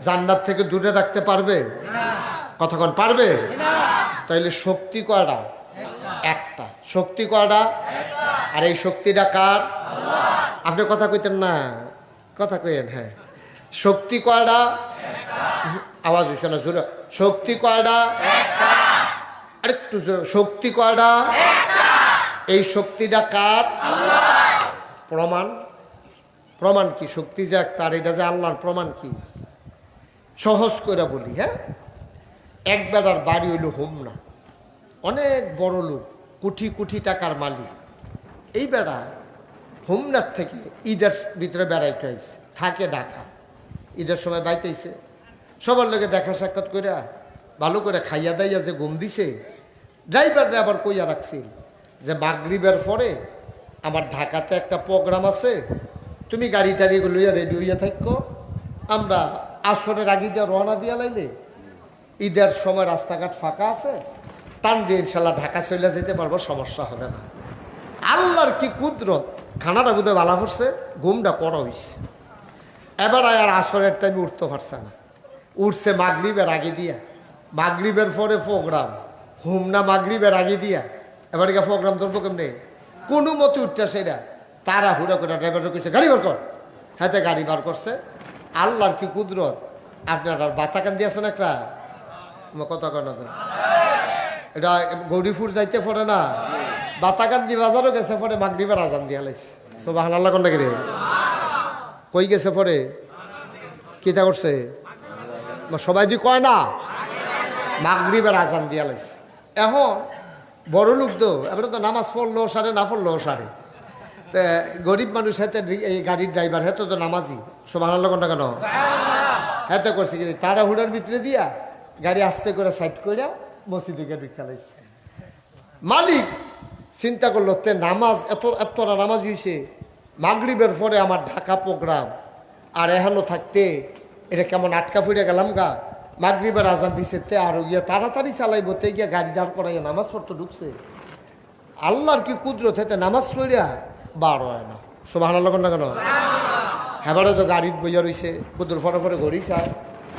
জান্নাত থেকে দূরে রাখতে পারবে? কতক্ষণ পারবে? তাইলে শক্তি কয়টা? একটা। শক্তি কয়টা? আর এই শক্তিটা কার? আপনি কথা কইতেন না, কথা কইেন। হ্যাঁ, শক্তি কয়টা? আওয়াজ হইছে না জোরে। শক্তি কয়টা? আরেকটু জোরে। শক্তি কয়টা? এই শক্তিটা কার? প্রমাণ? প্রমাণ কি? শক্তি যে একটা, আর এটা যে আল্লাহর প্রমাণ কি? সহজ করে বলি। হ্যাঁ, এক বেটার বাড়ি হইল হোমনা, অনেক বড় লোক, কোটি কোটি টাকার মালিক। এই বেড়া হোমনার থেকে ঈদের ভিতরে বেড়াইতে হয়েছে, থাকে ঢাকা। ঈদের সময় বাইতেছে, সবার লোকে দেখা সাক্ষাৎ করে ভালো করে খাইয়া দাইয়া যে ঘুম দিছে, ড্রাইভাররা আবার কইয়া রাখছিল যে মাগরিবের পরে আমার ঢাকাতে একটা প্রোগ্রাম আছে, তুমি গাড়ি টাড়িগুলো লইয়া রেডি হইয়া থাকো, আমরা আসরের আগে দিয়ে রওনা দিয়া লাইলে ঈদের সময় রাস্তাঘাট ফাঁকা আছে, টান দিয়ে ইনশাল্লাহ ঢাকা চলে যেতে পারবো, সমস্যা হবে না। আল্লাহর কি কুদরত, খানাটা বোধহয় বালা পড়ছে, ঘুমটা করা হইছে। এবার আর আসরের টাইমে উঠতে পারছে না, উঠছে মাগরিবের আগে দিয়া। মাগরিবের পরে প্রোগ্রাম, হুমনা মাগরিবের আগে দিয়া। এবার গিয়ে প্রোগ্রাম ধরবো কেমনে? কোনো মতে উঠতে সেটা তারা হুড়া করে ড্রাইভারটা কইছে গাড়ি বার কর। হাতে গাড়ি বার করছে। আল্লাহর কি কুদরত। আপনার আর বাতাকান দিয়েছেন একটা কত কেন, এটা গৌরীপুর যাইতে পড়ে না, বাতাকান্দি বাজারও গেছে পরে মাগরিবের আজান দিয়া লাইছে। সুবহানাল্লাহ কোন নাকি রে? কই গেছে পরে? কিতা করছে? সবাই যদি কয় না, মাগরিবের আজান দিয়া লাইছে। এখন বড় লোক তো, এবারে তো নামাজ পড়লো সারে, না পড়লো সারে। তা গরিব মানুষ হাতে এই গাড়ির ড্রাইভার হেতো তো নামাজি। সুবহানাল্লাহ কোন কেন? হেতে করছে কি তারা হুড়ার ভিতরে দিয়া গাড়ি আস্তে করে সাইড করে মসজিদে গিয়ে খেলাইছে। মালিক চিন্তা করলো, তে নামাজ এতটা নামাজ হয়েছে, মাগরিবের পরে আমার ঢাকা প্রোগ্রাম, আর এখনো থাকতে এটা কেমন আটকা ফুটে গেলাম গা। মাগরিবের আজান দিছে, তে আরো গিয়া তাড়াতাড়ি চালাইবো, তে গিয়া গাড়ি দাঁড় করাইয়া নামাজ পড়তে ঢুকছে। আল্লাহর কি কুদরত, হেতে নামাজ পড়িয়া বার হয় না। সুবহানাল্লাহ না কেন? হেবারে তো গাড়ির বইয়া রয়েছে, কুদুর ফটো ফটো ঘড়ি চায়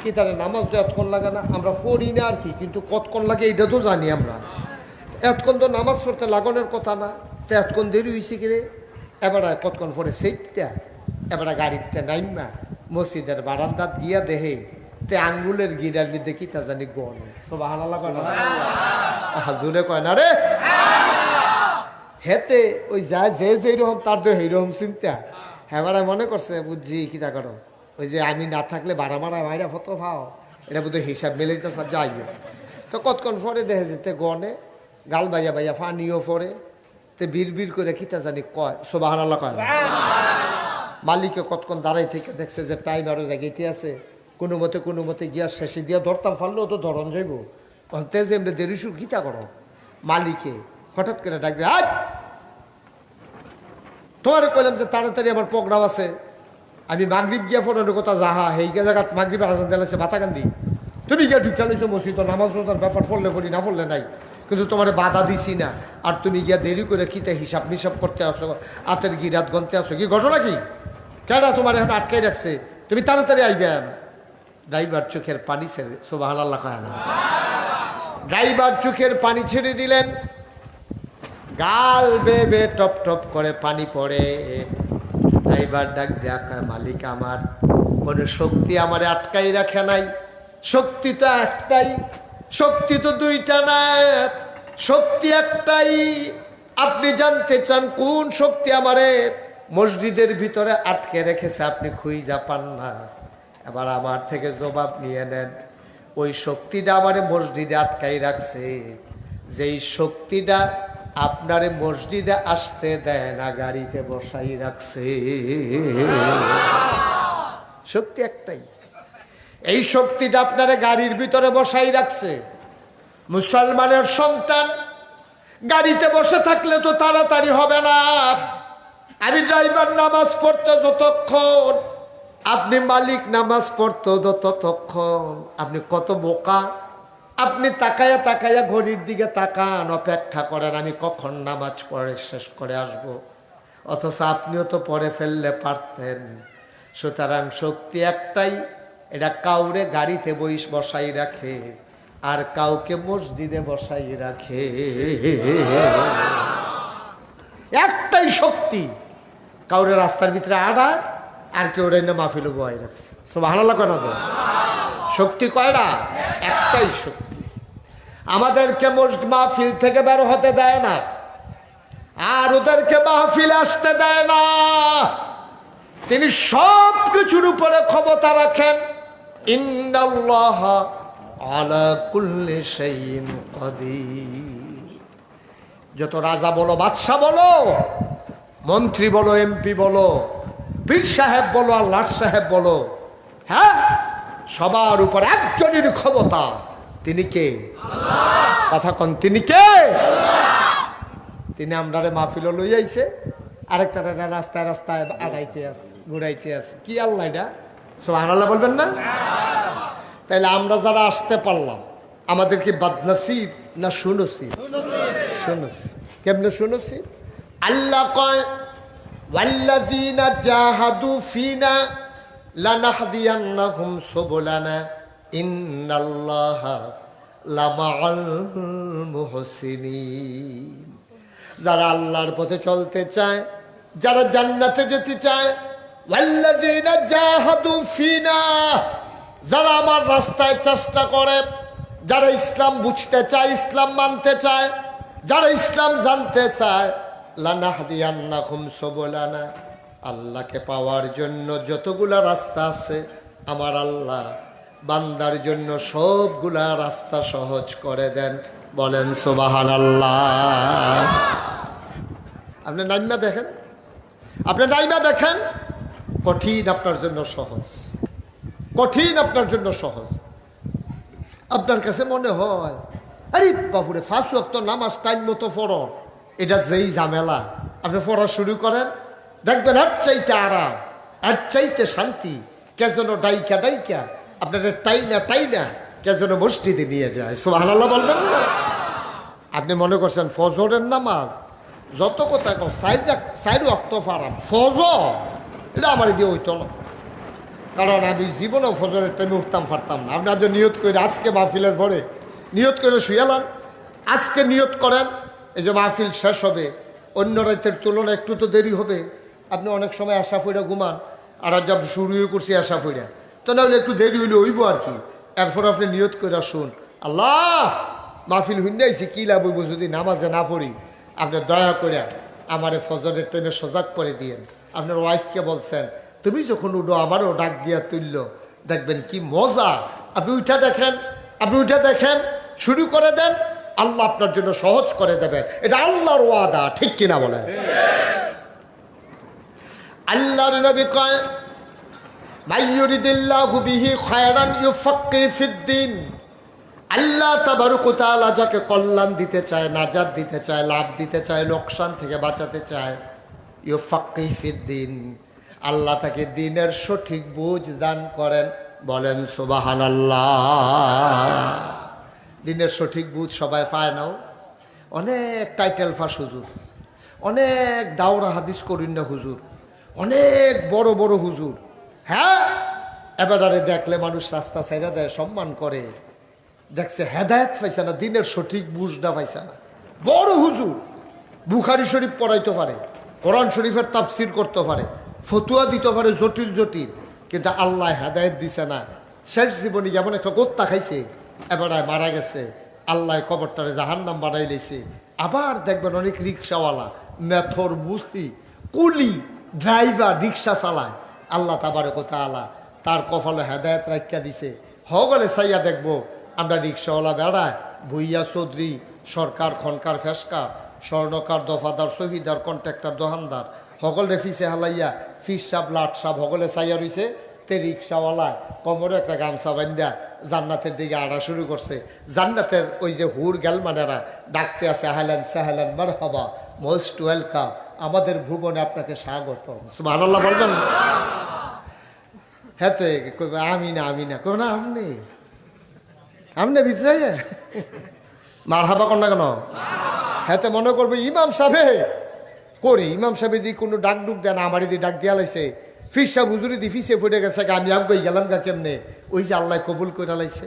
কি, তাহলে নামাজ তো এতক্ষণ লাগে না? আমরা পড়ি না আর কি, কিন্তু কতক্ষণ লাগে এটা তো জানি আমরা। এতক্ষণ তো নামাজ পড়তে লাগানোর কথা না, তো এতক্ষণ দেরি হয়েছে কিরে। এবারে কতক্ষণ পরে সেইটা এবারে গাড়িতে নাইমা মসজিদের বারান্দাত গিয়া দেহে তে আঙ্গুলের গিরার মধ্যে কি তা জানি গন। সুবহানাল্লাহ কয় না? হাজুরে কয় না রে। হেতে ওই যায় যে যেরকম তার তো সেইরকম চিন্তা। হ্যাঁ, মনে করছে বুঝছি কিতা করো, ওই যে আমি না থাকলে ভাড়া মারা মাইরা ফটো পাও, এটা বোধহয় হিসাব মেলেই তো সব যাইও। তো কতক্ষণ পরে দেখে যেতে গনে গাল বাইয়া বাইয়া ফানিও পরে, তে বীর করে কিতা জানি কয়। সুবহানাল্লাহ কয় না? মালিকে কতক্ষণ দাঁড়াই থেকে দেখছে যে টাইম আরো জায়গাতে আছে, কোনো মতে গিয়া শেষে দিয়া ধরতাম, ফাললেও তো ধরন যাইব, তে যে এমনি দেরি শুরু কিতা করো। মালিকে হঠাৎ করে ডাক দিয়ে, আজ তোমারে কইলাম যে তাড়াতাড়ি আমার প্রোগ্রাম আছে, আমি মাগরিব গিয়া ফোনের কথা যাহা এই জায়গাত মাগরিবের আজান দিয়েছে বাতাকান্দি, তুমি গিয়া ঢুকা লইছো মসজিদ, নামাজ রোজার ব্যাপার ফললে ফলি না ফললে নাই, কিন্তু তোমার বাধা দিছি না, আর তুমি গিয়া দেরি করে কিতে হিসাব নিসাব করতে আসো, হাতের গিরাত গনতে আসো, কি ঘটনা কি? কেডা তোমার এখন আটকাই রাখছে? তুমি তাড়াতাড়ি আইবে না। ড্রাইভার চোখের পানি ছেড়ে, সুবহানাল্লাহ কয় না? ড্রাইভার চোখের পানি ছেড়ে দিলেন, গাল বেবে টপ টপ করে পানি পড়ে। ড্রাইভার ডাক দেখা, মালিক আমার কোনো শক্তি আমারে আটকাই রাখে নাই, শক্তি তো একটাই, শক্তি তো দুইটা না, শক্তি একটাই। আপনি জানতে চান কোন শক্তি আমারে মসজিদের ভিতরে আটকে রেখেছে, আপনি খুঁজা পান না। এবার আমার থেকে জবাব নিয়ে নেন, ওই শক্তিটা আমারে মসজিদে আটকাই রাখছে, যেই শক্তিটা আপনারে মসজিদে আসতে দেয় না, গাড়িতে বসাই রাখছে। শক্তি একটাই, এই শক্তিটা আপনারে গাড়ির ভিতরে বসাই রাখছে। মুসলমানের সন্তান গাড়িতে বসে থাকলে তো তাড়াতাড়ি হবে না। আমি ড্রাইভার নামাজ পড়তে যতক্ষণ, আপনি মালিক নামাজ পড়তো ততক্ষণ। আপনি কত বোকা, আপনি তাকায়া তাকায়া ঘড়ির দিকে তাকান, অপেক্ষা করেন আমি কখন নামাজ পড়ে শেষ করে আসব, অথচ আপনিও তো পড়ে ফেললে পারতেন। সুতরাং শক্তি একটাই, এটা কাউরে গাড়িতে বসাই রাখে আর কাউকে মসজিদে বসাই রাখে। একটাই শক্তি, কাউরে রাস্তার ভিতরে আড়ায় আর কেউ না মাহফিলে বয় রাখছে। সুবহানাল্লাহ কেন তো? শক্তি কয়টা? একটাই শক্তি। আমাদেরকে মাহফিল থেকে বের হতে দেয় না, আর ওদেরকে মাহফিল আসতে দেয় না। তিনি সব কিছুর উপরে ক্ষমতা রাখেন। ইন্নাল্লাহা আলা কুল্লি শাইইন কাদির। যত রাজা বলো, বাদশা বলো, মন্ত্রী বলো, এমপি বলো, পীর সাহেব বলো, আর লাট সাহেব বলো, হ্যাঁ, সবার উপর একজনের ক্ষমতা। তিনি কে? কথা কন, তিনি কে? তিনি আমরারে মাহফিল লই আইছে, আরেকটা রাস্তায় রাস্তায় আড়াইতে আছে, ঘুরাইতে আছে। কি আল্লাহ এটা? সুবহানাল্লাহ বলবেন না? তাইলে আমরা যারা আসতে পারলাম, আমাদের কি বদনসিব না সুনসিব? সুনসিব। কেমনে সুনসিব? আল্লাহ কয় ওয়াল্লাযীনা জাহাদু ফিনা লানাহদিয়ান্নাহুম সুবুলানা ইন্নাল্লাহা লামাআল মুহসিনিন। যারা আল্লাহর পথে চলতে চায়, যারা জান্নাতে যেতে চায়, ওয়াল্লাযীনা জাহাদু ফিনা, যারা আমার রাস্তায় চেষ্টা করে, যারা ইসলাম বুঝতে চায়, ইসলাম মানতে চায়, যারা ইসলাম জানতে চায়, লানাহদিয়ান্নাহুম সুবুলানা, আল্লাহকে পাওয়ার জন্য যতগুলা রাস্তা আছে, আমার আল্লাহ বান্দার জন্য সবগুলা রাস্তা সহজ করে দেন। বলেন সুবহানাল্লাহ। আপনি নাইমা দেখেন, আপনি নাইমা দেখেন, কঠিন আপনার জন্য সহজ, কঠিন আপনার জন্য সহজ। আপনার কাছে মনে হয় আরে বাপুরে 5 ওয়াক্ত নামাজ টাইম মতো পড়ো, এটা যেই ঝামেলা। আপনি পড়া শুরু করেন, দেখবেন আর চাইতে আরাম, আর চাইতে শান্তি। কে যেন ডাইকা ডাইকা আপনাদের টাইনা টাইনা কে যেন মসজিদে নিয়ে যায়। সুবহানাল্লাহ বলবেন না? আপনি মনে করছেন ফজরের নামাজ যত কথা কম 4 ওয়াক্ত পারাম, ফজর এটা আমার দিয়ে হইতো না, কারণ আমি জীবনেও ফজরের টাইমে উঠতাম পারতাম না। আপনি আজ নিয়ত করে আজকে মাহফিলের পরে নিয়ত করে শুয়ালাম, আজকে নিয়ত করেন এই যে মাহফিল শেষ হবে, অন্য রাতের তুলনায় একটু তো দেরি হবে। আপনি অনেক সময় আশা ফইরা ঘুমান, আর আজ আপনি শুরু করছি আশা ফইরা, তো না হলে একটু দেরি হইলে হইব আর কি। এরপর আপনি নিয়ত করে শুন, আল্লাহ মাহফিল হইন যাইছি, কী লাভ হইব যদি নামাজে না পড়ি। আপনি দয়া করে আমারে ফজরের টাইমে সজাগ করে দিয়েন। আপনার ওয়াইফকে বলছেন তুমি যখন উঠো আমারও ডাক দিয়া তুলল, দেখবেন কি মজা। আপনি উঠে দেখেন, আপনি উঠে দেখেন, শুরু করে দেন, আল্লাহ আপনার জন্য সহজ করে দেবেন। এটা আল্লাহর ওয়াদা, ঠিক কিনা বলেন? আল্লাহর নবী কয় মাইয়ুরিদিল্লাহু বিহি খায়রান ইউফাক্কিহু ফিদ্দিন। আল্লাহ তাবারক ওয়া তাআলা যাকে কল্যাণ দিতে চায়, নাজাত দিতে চায়, লাভ দিতে চায়, লোকসান থেকে বাঁচাতে চায়, ইউফাক্কিহু ফিদ্দিন, আল্লাহ তাকে দ্বীনের সঠিক বুঝ দান করেন। বলেন সুবহানাল্লাহ। দ্বীনের সঠিক বুঝ সবাই পায় নাও। অনেক টাইটেল ফাঁস হুজুর, অনেক দাওরা হাদিস করিন না হুজুর, অনেক বড় বড় হুজুর, হ্যাঁ, এবারে দেখলে মানুষ রাস্তা ছাইরা দেয়, সম্মান করে। দেখছে হেদায়েত পাইছে না, দ্বীনের সঠিক বুঝটা পাইছে না। বড় হুজুর বুখারী শরীফ পড়াইতে পারে, কোরআন শরীফের তাফসির করতে পারে, ফতুয়া দিতে পারে জটিল জটিল, কিন্তু আল্লাহ হেদায়েত দিছে না। শেষ জীবনে যেমন একটা গোত্তা খাইছে, এবারে মারা গেছে, আল্লাহ কবরটারে জাহান্নাম বানাই লেছে। আবার দেখবেন অনেক রিক্সাওয়ালা, মেথর, বুসি, কুলি, ড্রাইভার রিক্সা চালায়, আল্লাহ তাবারক ওয়া তাআলা তার কপালে হেদায়েত রাখিয়া দিছে। হগলে চাইয়া দেখবো আমরা রিক্সাওয়ালা বেড়ায়, ভুইয়া চৌধুরী, সরকার, খনকার, ফেসকার, স্বর্ণকার, দফাদার, শহীদার, কন্ট্রাক্টর, দোকানদার, হগলে ফিসে হালাইয়া ফিস সাপ, লাট সাপ হগলে চাইয়া রইছে। তে রিক্সাওয়ালা কোমরে একটা গামছা বান্ধা জান্নাতের দিকে আড়া শুরু করছে। জান্নাতের ওই যে হুর গেলমানেরা ডাকতে আছে, আহলান সাহলান মারহাবা, মোস্ট ওয়েলকাম, আমাদের ভুবনে আপনাকে স্বাগতম। সুবহানাল্লাহ বলবেন? হ্যাঁ, কইবে আমি না, আমি না, কই না আপনি, আপনি ভিতরে মারহাবা কর না কেন? হ্যাঁ, মনে করবে ইমাম সাহেব করে, ইমাম সাহেব দি কোনো ডাক ডুক দেন, আমার দি ডাক দিয়া লাইছে, ফির সাহেব হুজুরি দি ফিসে ফুটে গেছে, আমি আগে গেলাম গা কেমনে, ওই যে আল্লাহ কবুল করে লাইছে,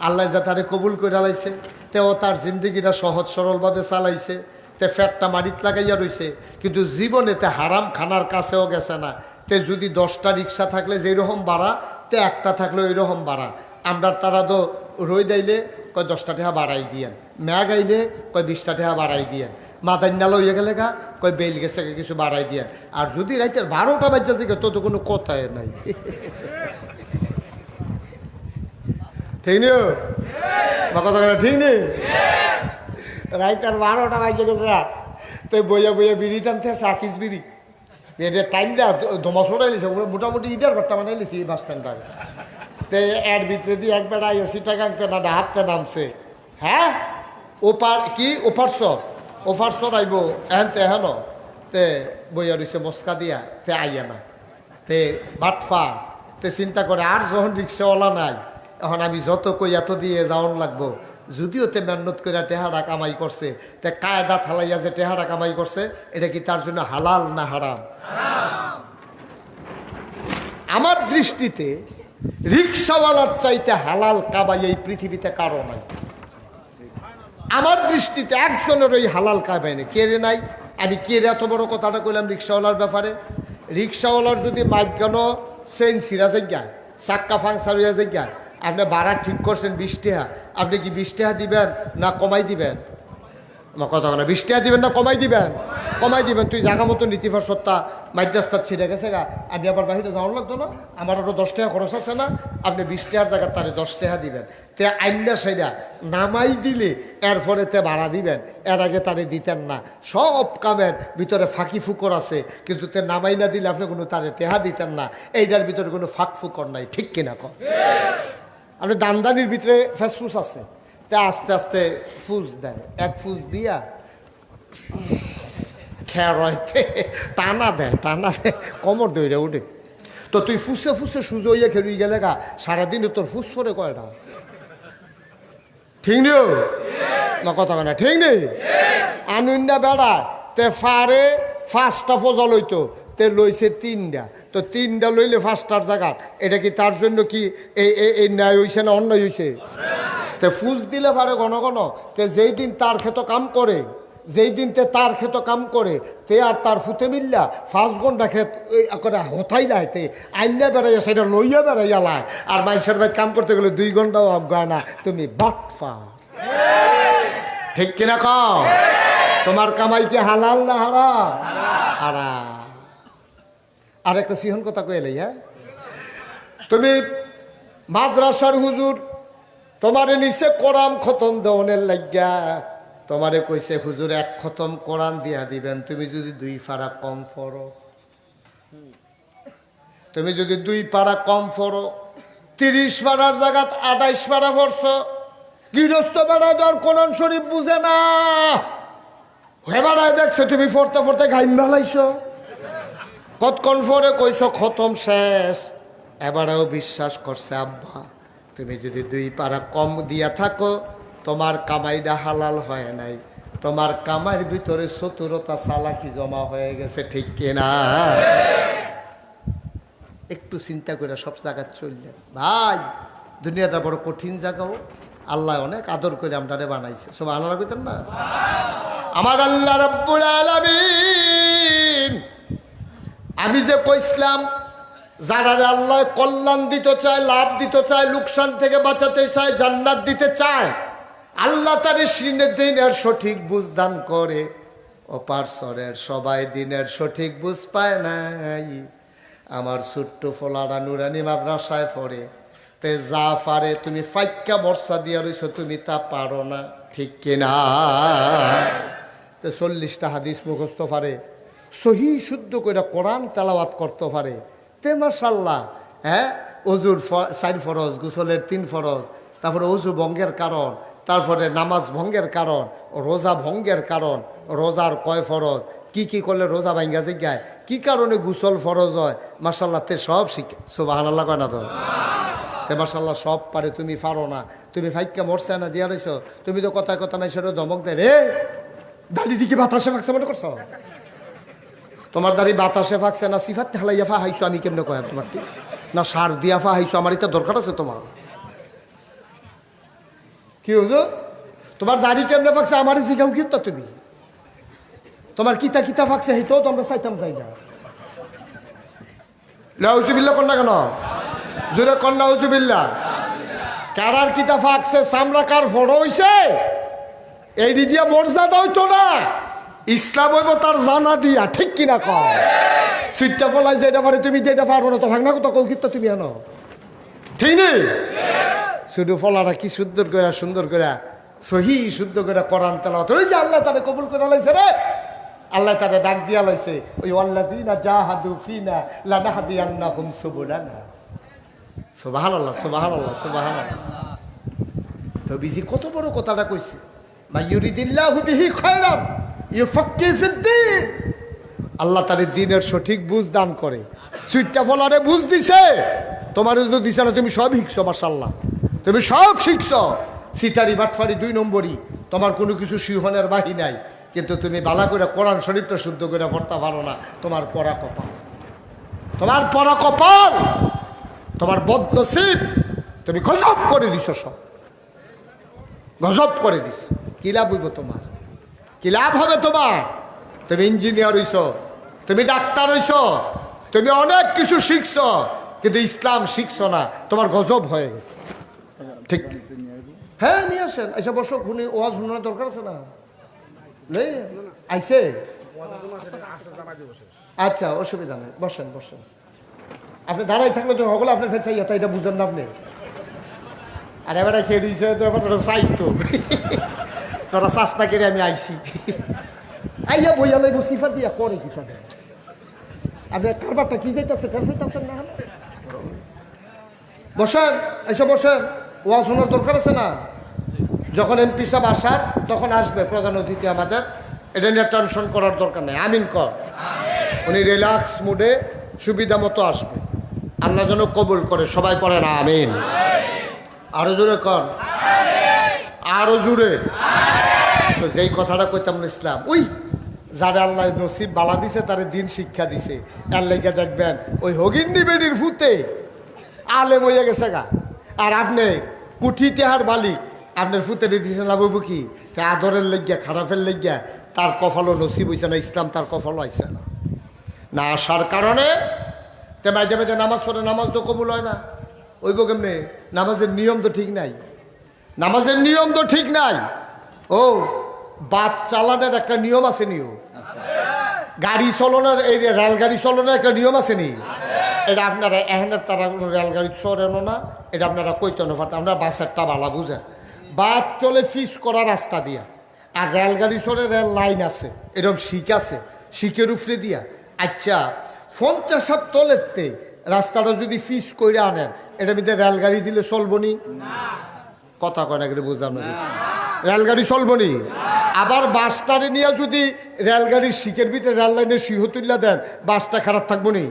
আল্লাহ যা তারে কবুল করে লাইছে, তেও তার জিন্দগিটা সহজ সরলভাবে চালাইছে, তে ফ্যাটটা মারিত লাগাইয়া রইছে, কিন্তু জীবনে তে হারাম খানার কাছেও গেছে না। তে যদি 10টা রিক্সা থাকলে যেরকম ভাড়া, তে একটা থাকলে ওই রকম ভাড়া। আমরা তারা তো রই দাইলে কয় 10টা টাকা বাড়াই দিয়েন, ম্যাগ আইলে কয় 20টা টাকা বাড়াই দিয়েন, মাদান্না লইয়া গেলে গা কয় বেল গেছে কিছু বাড়াই দিয়েন। আর যদি রাইতের 12টা বাজছে থেকে তো কোনো কথাই নাই। ঠিক নেই বা কথা ঠিক নেই, রাইতের 12টা বাজে গেছে তো বইয়া বইয়া বিড়ি টানতে চাকিস বিড়ি এটার টাইম দেওয়া ধোমা ছড়াই লিছে, মোটামুটি ইটার ঘরটা বানাই লিছি এই বাস স্ট্যান্ডটার। তো এর ভিতরে দিয়ে একবার 80 টাকা আনতে না হাততে নামছে। হ্যাঁ ওপার কি ওপার সর আইব এহেনতে এহেন, তে বইয়া রইছে মস্কা দিয়া, তে আইয়া না, তে বাটফা, তে চিন্তা করে আর যখন রিক্সাওয়ালা নাই, এখন আমি যত কই এত দিয়ে যাওয়ান লাগবো। যদিও তে মেহনত করে টেহারা কামাই করছে, তে কায়দা থালাইয়া যে টেহারা কামাই করছে, এটা কি তার জন্য হালাল না হারাম? আমার দৃষ্টিতে রিক্সাওয়ালার চাইতে হালাল কামাই এই পৃথিবীতে কারো নাই। আমার দৃষ্টিতে একজনের ওই হালাল কামাই নেই। কে রে নাই? আমি কে রে এত বড় কথাটা কইলাম রিক্সাওয়ালার ব্যাপারে? রিক্সাওয়ালার যদি মাইকানো চেইন সিরা যাই, চাক্কা ফাংসার হইয়া যাই, আপনি ভাড়া ঠিক করছেন 20 টাকা, আপনি কি 20 টাকা দিবেন না কমাই দিবেন? আমার কথা না, 20 টাকা দিবেন না কমাই দিবেন? কমাই দিবেন। তুই জায়গা মতো নীতিফার সত্তা মাইদ্রাস্তার ছিঁড়ে গেছে গা, আমি আবার বাহিরে যাওয়ার লাগতো না, আমার আরও 10 টাকা খরচ আছে না, আপনি 20 টাকার জায়গায় তারে 10 টাকা দিবেন। তে আইনা সেটা নামাই দিলে এরপরে তে ভাড়া দিবেন, এর আগে তারে দিতেন না। সব কামের ভিতরে ফাঁকি ফুকর আছে, কিন্তু তে নামাই না দিলে আপনি কোনো তারে টেহা দিতেন না। এইটার ভিতরে কোনো ফাঁক ফুকর নাই, ঠিক কিনা কর? আপনি দানদানির ভিতরে ফেসফুস আছে, তা আস্তে আস্তে ফুস দেয়, এক ফুস দিয়া খেয়ারতে টানা দেয়, কমর দইরা উঠে। তো তুই ফুসে ফুসে সুজো হইয়া খেলুই গেলে গা, সারাদিনে তোর ফুস করে কয়টা? ঠিক নেই না কথা না, ঠিক নেই? আনুন্ডা বেড়া তে ফারে 5টা ফজল হইতো, তে লইছে 3টা, তো 3টা লইলে 5টার জায়গা, এটা কি তার জন্য কি এই ন্যায় হইছে না অন্যায় হইছে? তে ফুস দিলে পারে ঘন ঘন, তে যেই দিন তার ক্ষেত কাম করে, যেই দিন তে তার ক্ষেত কাম করে, তে আর তার ফুতে মিল্লা 5 ঘন্টা ক্ষেত করে হতাই যায়, তে আইনা বেড়াইয়া সেটা লইয়া বেড়াইয়া লায়, আর মানুষের ভাই কাম করতে গেলে 2 ঘন্টাও অজ্ঞায় না। তুমি বাটফা, ঠিক কিনা কও? তোমার কামাই কি হালাল না হারাম? হারাম। আর একটা সিহন কথা কইলেই, হ্যাঁ, তুমি মাদ্রাসার হুজুর তোমারে নিচে কোরআন খতম দেওয়ানের লাগিয়া তোমারে কইছে হুজুর 1 খতম কোরআন দিয়া দিবেন, তুমি যদি 2 পারা কম পড়ো, তুমি যদি 2 পারা কম পড়ো, 30 পারার জায়গা 28 পারা পড়ছো। গৃহস্থ বেড়ায় দেওয়ার কোরআন শরীফ বুঝে না, হয়ে বেড়ায় দেখছে তুমি পড়তে পড়তে গাইম বেলাইছো, কতক্ষণ পরে কইছো খতম শেষ, এবারেও বিশ্বাস করছে আব্বা তুমি যদি 2 পারা কম দিয়া থাকো, তোমার কামাইটা হালাল হয় নাই, তোমার কামাইয়ের ভিতরে চতুরতা চালাকি জমা হয়ে গেছে, ঠিক কিনা? একটু চিন্তা করে সব জায়গা চললেন ভাই। দুনিয়াটা বড় কঠিন জায়গাও, আল্লাহ অনেক আদর করে আমরা বানাইছে, সব আল্লাহ কইতেন না? আমার আল্লাহ রাব্বুল আলামিন, আমি যে কইছিলাম যারা আল্লাহ কল্যাণ দিতে চায়, লাভ দিতে চায়, লোকসান থেকে বাঁচাতে চায়, জান্নাত দিতে চায়, আল্লাহ তার দিনের সঠিক বুঝ দান করে। ওপার সরের সবাই দিনের সঠিক বুঝ পায় নাই। আমার ছোট্ট ফোলারা নুরানি মাদ্রাসায় পড়ে, তে যা পারে তুমি ফাইক্কা বর্ষা দিয়া রইছো, তুমি তা পারো না, ঠিক কিনা? তো 40টা হাদিস মুখস্থ পারে, সহি শুদ্ধ করে কোরআন তেলাওয়াত করতে পারে, তে মাশাআল্লাহ। হ্যাঁ, অজুর 4 ফরজ, গোসলের 3 ফরজ, তারপরে অজু ভঙ্গের কারণ, তারপরে নামাজ ভঙ্গের কারণ, রোজা ভঙ্গের কারণ, রোজার কয় ফরজ, কি কি করলে রোজা ভাঙ্গা জিজ্ঞায়, কি কারণে গোসল ফরজ হয়, মাশাআল্লাহ তে সব শিখে। সুবহানাল্লাহ কয় না তো? তে মাশাআল্লাহ সব পারে, তুমি পারো না, তুমি ফাইক্কা মরছে না দিয়া রইছো। তুমি তো কথায় কথা মেশারও ধমক দেয়, রে দাড়ি দিকে বাতাসে ফাঁকছে মনে করছো? তোমার দাড়ি বাতাসে ফাঁকছে না, সিফাত হালাইয়া ফা হাইছো, আমি কেমনে কয় তোমার? ঠিক না সার দিয়া ফাহাইছো? আমার এটা দরকার আছে তোমার? কি হুজুর তোমার দাড়ি কেমনে ফাঁকছে আমারই জিগাও কি তো তুমি? তোমার কিতা কিতা ফাঁকছে হেইতো তো আমরা চাইতাম চাই না। নাউজুবিল্লাহ কন্যা কেন? জোরে কন্যা নাউজুবিল্লাহ। কারার কিতা ফাঁকছে চামড়া কার ফড়ো হইছে এই দিয়া মর্যাদা হইতো না। ইসলাম হইব তার জানা দিয়া, ঠিক কিনা কও? সিটটা ফলাই যে এটা পারে তুমি যেটা পারবো না তো ভাঙনা কত কৌ কিতা তুমি আনো, ঠিক নেই? শুধু ফলাটা কি সুন্দর করে সুন্দর করে সহি শুদ্ধ করে কোরআন তেলাওয়াত ওই যে আল্লাহ তারে কবুল করে লাইছে রে। আল্লাহ তারে ডাক দিয়া লাইছে ওই আল্লাযীনা জাহাদু ফিনা লানাহদিয়ান্নাহুম সুবুলানা। সুবহানাল্লাহ সুবহানাল্লাহ সুবহানাল্লাহ। নবীজি কত বড় কথাটা কইছে, মাইয়ুরিদিল্লাহু বিহি খায়রান ইউফাক্কিহু ফিদ্দীন। আল্লাহ তারে দ্বীনের সঠিক বুঝ দান করে। সুইটটা ফলারে বুঝ দিছে, তোমার যদি দিছে না তুমি সব শিখছো মাশাআল্লাহ, তুমি সব শিখছো। সিটারি বাটফারি 2 নম্বরই, তোমার কোনো কিছু সিংহনের বাহি নাই, কিন্তু তুমি বালা করে কোরআন শরীফটা শুদ্ধ করে পড়তে পারো না। তোমার পড়া কপাল, তোমার পড়া কপাল, তোমার বদনসিব। তুমি গজব করে দিছো, সব গজব করে দিছো। কি লাভ হইব তোমার? কি লাভ হবে তোমার? তুমি ইঞ্জিনিয়ার হইছো, তুমি ডাক্তার হইছো, তুমি অনেক কিছু শিখছো, কিন্তু ইসলাম শিখছো না, তোমার গজব হয়ে গেছে। ঠিক? হ্যাঁ নিয়ে আসেন, এসে বসো। খুনি ওয়াজ শোনার দরকার আছে না? আইসে আচ্ছা, অসুবিধা নেই, বসেন বসেন। আপনি দাঁড়াই থাকলে তো হগলে আপনার ফের চাইয়া, তাই এটা বুঝেন না আপনি? আর এবারে খেয়ে দিয়েছে তো এবার চাইতো তোরা চাষটা করে আমি আইসি আইয়া বইয়া লাইব সিফা দিয়া করে কি তাদের। আপনি কারবারটা কি যাইতেছে, কার হইতেছেন না? বসেন, এসে বসেন। ওয়াজ শোনার দরকার আছে না? যখন এমপি সাহেব আসার তখন আসবে প্রধান অতিথি আমাদের, এটা নিয়ে টেনশন করার দরকার নেই। আমিন কর। উনি রিল্যাক্স মুডে সুবিধা মতো আসবে। আল্লাহ যেন কবুল করে, সবাই পড়ে না আমিন। আরো জোরে কর, আরো জোরে। তো যেই কথাটা কইতাম না, ইসলাম ওই যারা আল্লাহ নসিব বালা দিছে তারে দিন শিক্ষা দিছে, তার লেগে দেখবেন ওই হগিন্নি বেডির ফুতে আলেম হইয়া গেছে গা। আর আপনি কুঠি টেহার বালি আপনার ফুতে দিয়েছেন লাভ হইব কি? তা আদরের লেগিয়া খারাপের লেগিয়া তার কফলও নসিব হইছে না, ইসলাম তার কফলও আইছে না। না আসার কারণে তে মাঝে মাঝে নামাজ পড়ে, নামাজ তো কবুল হয় না। ওইব কেমনে? নামাজের নিয়ম তো ঠিক নাই, নামাজের নিয়ম তো ঠিক নাই। ও বাস চালানোর একটা নিয়ম আছে, নিয়ম। গাড়ি চলনের, এই রেলগাড়ি চলনের একটা নিয়ম আছে নি? এটা আপনারা এহেনের তারা কোনো রেলগাড়ি চড়েন না, এটা আপনারা কইতেন পারতেন। আপনারা বাসেরটা ভালো বুঝেন। বাস চলে ফিস করা রাস্তা দিয়া, আর রেলগাড়ি চলে রেল লাইন আছে, এরকম শিক আছে, শিকের উপরে দিয়া। আচ্ছা 50 তলেরতে রাস্তাটা যদি ফিস করে আনেন, এটার ভিতরে রেলগাড়ি দিলে চলবো নি? কথা কয় না, বুঝলাম না। রেলগাড়ি চলবো নি? আবার বাসটারে নিয়ে যদি রেলগাড়ির শিকের ভিতরে রেল লাইনের শিহ তুল্লা দেন, বাসটা খারাপ থাকবো নি?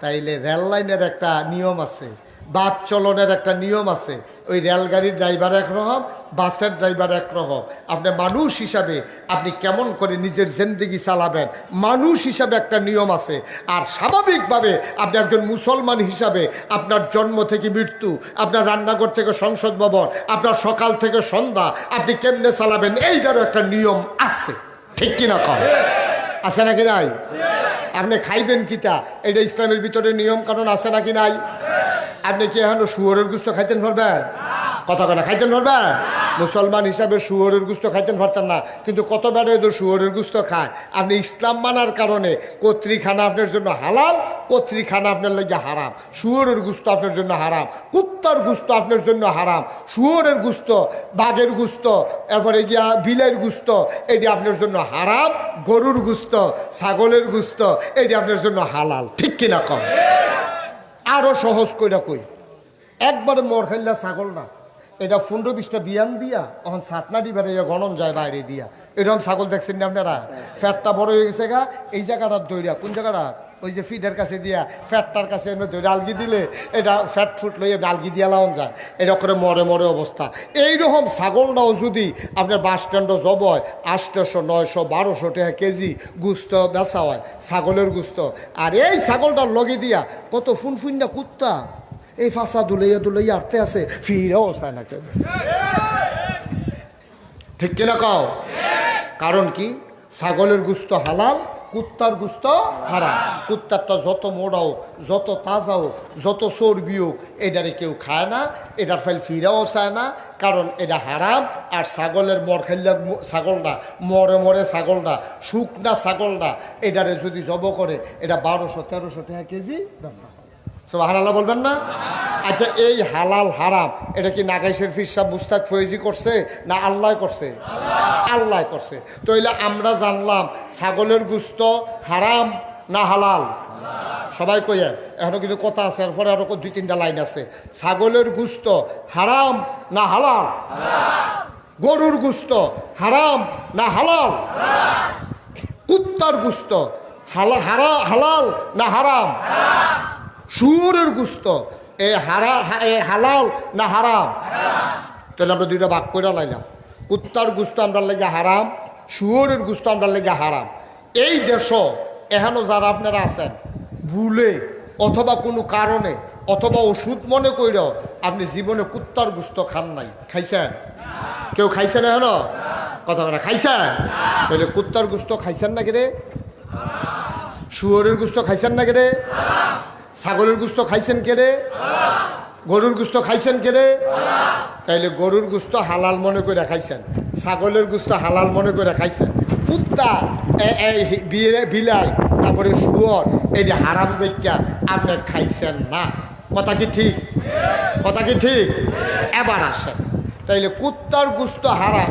তাইলে রেল লাইনের একটা নিয়ম আছে, বাস চলনের একটা নিয়ম আছে। ওই রেলগাড়ির ড্রাইভার একরকম, বাসের ড্রাইভার একরকম। আপনি মানুষ হিসাবে আপনি কেমন করে নিজের জিন্দেগি চালাবেন, মানুষ হিসাবে একটা নিয়ম আছে। আর স্বাভাবিকভাবে আপনি একজন মুসলমান হিসাবে আপনার জন্ম থেকে মৃত্যু, আপনার রান্নাঘর থেকে সংসদ ভবন, আপনার সকাল থেকে সন্ধ্যা আপনি কেমনে চালাবেন, এইটারও একটা নিয়ম আছে, ঠিক কিনা কম? আছে নাকি নাই? আপনি খাইবেন কিতা, এটা ইসলামের ভিতরে নিয়ম কারণ আছে নাকি নাই? আপনি কি এখন শুয়োরের গুস্ত খাইতেন পারবেন? কথা কথা খাইতেন পারবেন? মুসলমান হিসাবে শুয়োরের গুস্ত খাইতেন পারতেন না, কিন্তু কত বেড়ে তো শুয়োরের গুস্ত খায়। আপনি ইসলাম মানার কারণে কর্তৃখানা আপনার জন্য হালাল, কর্তৃখানা আপনার লাগে হারাম। শুয়োরের গুস্ত আপনার জন্য হারাম, কুত্তার গুস্ত আপনার জন্য হারাম, শুয়োরের গুস্ত, বাঘের গুস্ত, এরপরে গিয়া বিলের গুস্ত, এটি আপনার জন্য হারাম। গরুর গুস্ত, ছাগলের গুস্ত, এটি আপনার জন্য হালাল, ঠিক কিনা কম? আরো সহজ কইরা কই, একবারে মর খাইলা ছাগল না, এটা 15-20টা বিয়ান দিয়া তখন সাতনা দিবারে গণন যায় বাইরে দিয়া। এরকম ছাগল দেখছেন না আপনারা? ফ্যাটটা বড় হয়ে গেছে গা, এই জায়গাটা দইরা, কোন জায়গাটা ওই যে ফিডের কাছে দিয়া ফ্যাটটার কাছে এনে ধরে আলগি দিলে এটা ফ্যাট ফুট লইয়ে আলগি দিয়া লাউন যায়, এটা করে মরে মরে অবস্থা। এইরকম ছাগলটাও যদি আপনার বাস স্ট্যান্ডও জব হয় 800, 900, 1200 টাকা কেজি গুস্ত বেচা হয়, ছাগলের গুস্ত। আর এই ছাগলটার লগে দিয়া কত ফুনফুন্না কুত্তা এই ফাঁসা দুলাইয়া দুলাইয়া আটতে আছে, ফিরেও চায় না কেউ। ঠিক কিনা কও? কারণ কি? ছাগলের গুস্ত হালাল, কুত্তার গুস্ত হারাম। কুত্তারটা যত মোড়াও, যত তাজাও, যত চর্বিও, এটারে কেউ খায় না, এটার ফাইল ফিরাও চায় না, কারণ এটা হারাম। আর ছাগলের মর খাইলে ছাগলটা মরে মরে ছাগলটা, শুকনা ছাগলটা, এটারে যদি জব করে এটা 1200-1300 টাকা কেজি বেচা। সুবহানাল্লাহ বলবেন না? আচ্ছা, এই হালাল হারাম এটা কি নাগাইশের ফির সাহেব মুস্তাক ফয়েজি করছে না আল্লাহ করছে? আল্লাহ করছে। তো এলে আমরা জানলাম ছাগলের গুস্ত হারাম না হালাল? সবাই কইয়া এখনো কিন্তু কথা আছে, এরপরে আরো 2-3টা লাইন আছে। ছাগলের গুস্ত হারাম না হালাল? গরুর গুস্ত হারাম না হালাল? কুত্তার গুস্ত হালাল না হারাম? শুয়োরের গুস্ত হালাল না হারাম? তাহলে আমরা দুইটা ভাগ করে লাইলাম। কুত্তার গুস্ত আমরা লেগে হারাম, শুয়োরের গুস্ত আমরা লেগে হারাম। এই দেশ এখনো যারা আপনারা আছেন ভুলে অথবা কোনো কারণে অথবা ওষুধ মনে কইরাও আপনি জীবনে কুত্তার গুস্ত খান নাই, খাইছেন? কেউ খাইছেন এখনো? কথা কথা খাইছেন? তাহলে কুত্তার গুস্ত খাইছেন না কেরে? শুয়োরের গুস্ত খাইছেন না কেরে? ছাগলের গুস্ত খাইছেন কেরে? গরুর গুস্ত খাইছেন কেরে? তাইলে গরুর গুস্ত হালাল মনে করে খাইছেন, ছাগলের গুস্ত হালাল মনে করে খাইছেন। কুত্তা বিলাই তারপরে শুয়োর এই হারাম দেখা আপনি খাইছেন না। কথা কি ঠিক? কথা কি ঠিক? এবার আসেন, তাইলে কুত্তার গুস্ত হারাম,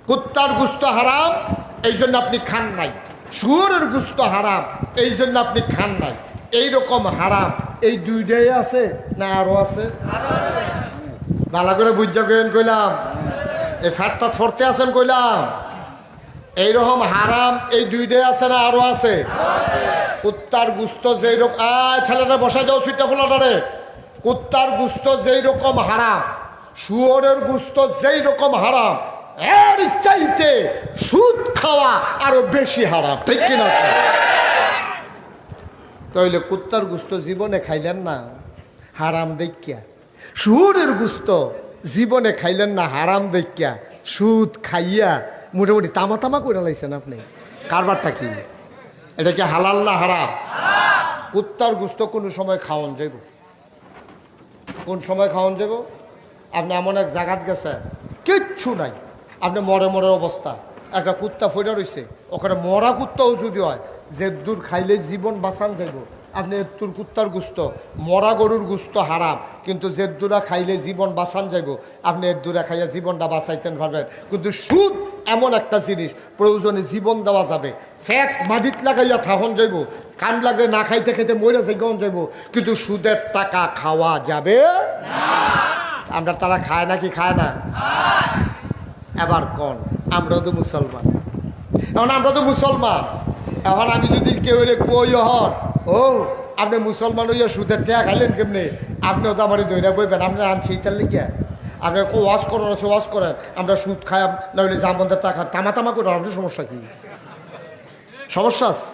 কুত্তার গুস্ত হারাম এই জন্য আপনি খান নাই। শুয়োরের গুস্ত হারাম এই জন্য আপনি খান নাই। এইরকম হারাম এই দুইটাই আছে না আরো আছে? ভালো করে বুঝা গেলেন কইলাম, এই ফ্যাটটা ফরতে আছেন কইলাম। এইরকম হারাম এই দুইটাই আছে না আরো আছে? কুত্তার গুস্ত যেই রকম, ছেলেটা বসাই দাও সিটটা ফোলাটারে। কুত্তার গুস্ত যেই রকম হারাম, শুয়োরের গুস্ত যেই রকম হারাম, এর চাইতে সুদ খাওয়া আরো বেশি হারাম। ঠিক কিনা? তাইলে কুত্তার গুস্ত জীবনে খাইলেন না হারাম দেখিয়া, শুয়োরের গুস্ত জীবনে খাইলেন না হারাম দেখিয়া, সুদ খাইয়া মোটামুটি তামা তামা করে লাইছেন আপনি। কারবারটা কি? এটা কি হালাল না হারাম? কুত্তার গুস্ত কোন সময় খাওয়ান যাব? কোন সময় খাওয়ান যাব? আপনি এমন এক জায়গাত গেছেন কিচ্ছু নাই, আপনি মরে মরে অবস্থা, একটা কুত্তা ফইরা রয়েছে, ওখানে মরা কুত্তাও যদি হয় যে দূর খাইলে জীবন বাঁচান যাইব, আপনি এত্তুর কুত্তার গুস্ত, মরা গরুর গুস্ত হারাম, কিন্তু যে দূরা খাইলে জীবন বাঁচান যাইব, আপনি এর দূরা খাইয়া জীবনটা বাঁচাইতেন পারবেন। কিন্তু সুদ এমন একটা জিনিস প্রয়োজনে জীবন দেওয়া যাবে, ফ্যাট মাটিত লাগাইয়া থাহন যাইব, কান লাগলে না খাইতে খাইতে মরে যাইগন যাইব, কিন্তু সুদের টাকা খাওয়া যাবে না। আমরা তারা খায় নাকি খায় না? এবার কোন আমরাও তো মুসলমান, এখন আমরা তো মুসলমান, এখন আমি যদি কেউ কই হন ও আপনি মুসলমান হইয়া সুদের টাকা খাইলেন কেমনি, আপনিও তো আমার দৈরা বইবেন, আপনার আনছি তার লিখে আপনি ওয়াজ করেন, ওয়াজ করেন, আমরা সুদ খাই না হইলে জামবন্দের টাকা তামা তামা করে, আপনার সমস্যা কি? সমস্যা আছে?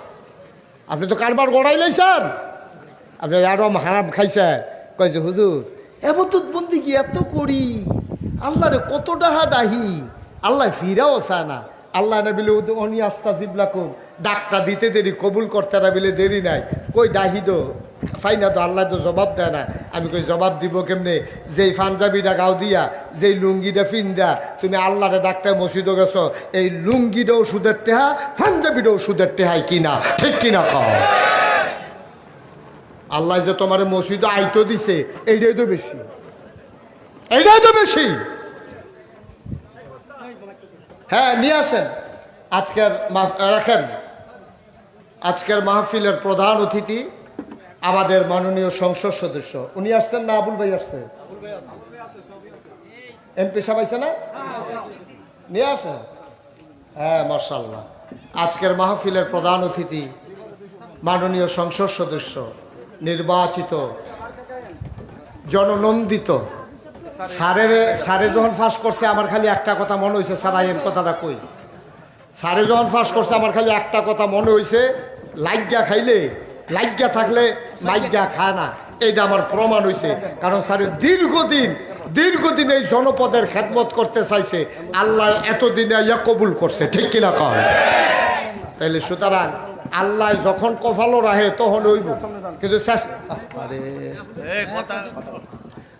আপনি তো কারবার গড়াই লাইছেন, আপনি আরো হারাম খাইছেন। কয় যে হুজুর এবাদত বন্দি কি এত করি, আল্লাহ রে কত ডাহা ডাহি, আল্লাহ ফিরাও চায় না। আল্লাহ না বিলে অনি আস্তা জিবলাকুম, ডাকটা দিতে দেরি, কবুল করতে না বিলে দেরি নাই। কই ডাহি দো ফাই না তো, আল্লাহ তো জবাব দেয় না। আমি কই জবাব দিব কেমনে? যেই পাঞ্জাবিটা গাও দিয়া, যেই লুঙ্গিটা ফিন্দা তুমি আল্লাহরে ডাকতে মসজিদও গেছো, এই লুঙ্গিটাও সুদের টেহা, পাঞ্জাবিটাও সুদের টেহাই কিনা? ঠিক কিনা কও? আল্লাহ যে তোমার মসজিদ আইতো দিছে, এইটাই তো বেশি, এইটাই তো বেশি। হ্যাঁ, নিয়ে আসেন। আজকের রাখেন, আজকের মাহফিলের প্রধান অতিথি আমাদের মাননীয় সংসদ সদস্য, উনি আসছেন না? আবুল ভাই আসছে, এমপি সাহেব আইছে না? নিয়ে আসেন। হ্যাঁ, মাশাআল্লাহ। আজকের মাহফিলের প্রধান অতিথি মাননীয় সংসদ সদস্য, নির্বাচিত, জননন্দিত। স্যারে যখন ফাঁস করছে আমার খালি একটা কথা মনে হয়েছে, স্যার আইন কথাটা কই। স্যারে যখন ফাঁস করছে আমার খালি একটা কথা মনে হয়েছে, লাইগা খাইলে, লাইগা থাকলে মাইগা খায় না। এইটা আমার প্রমাণ হয়েছে। কারণ স্যারের দীর্ঘদিন এই জনপদের খেদমত করতে চাইছে, আল্লাহ এতদিনে ইয়া কবুল করছে, ঠিক কিনা কয়? তাইলে সুতরাং আল্লাহ যখন কফালো রাহে তখন হইব, কিন্তু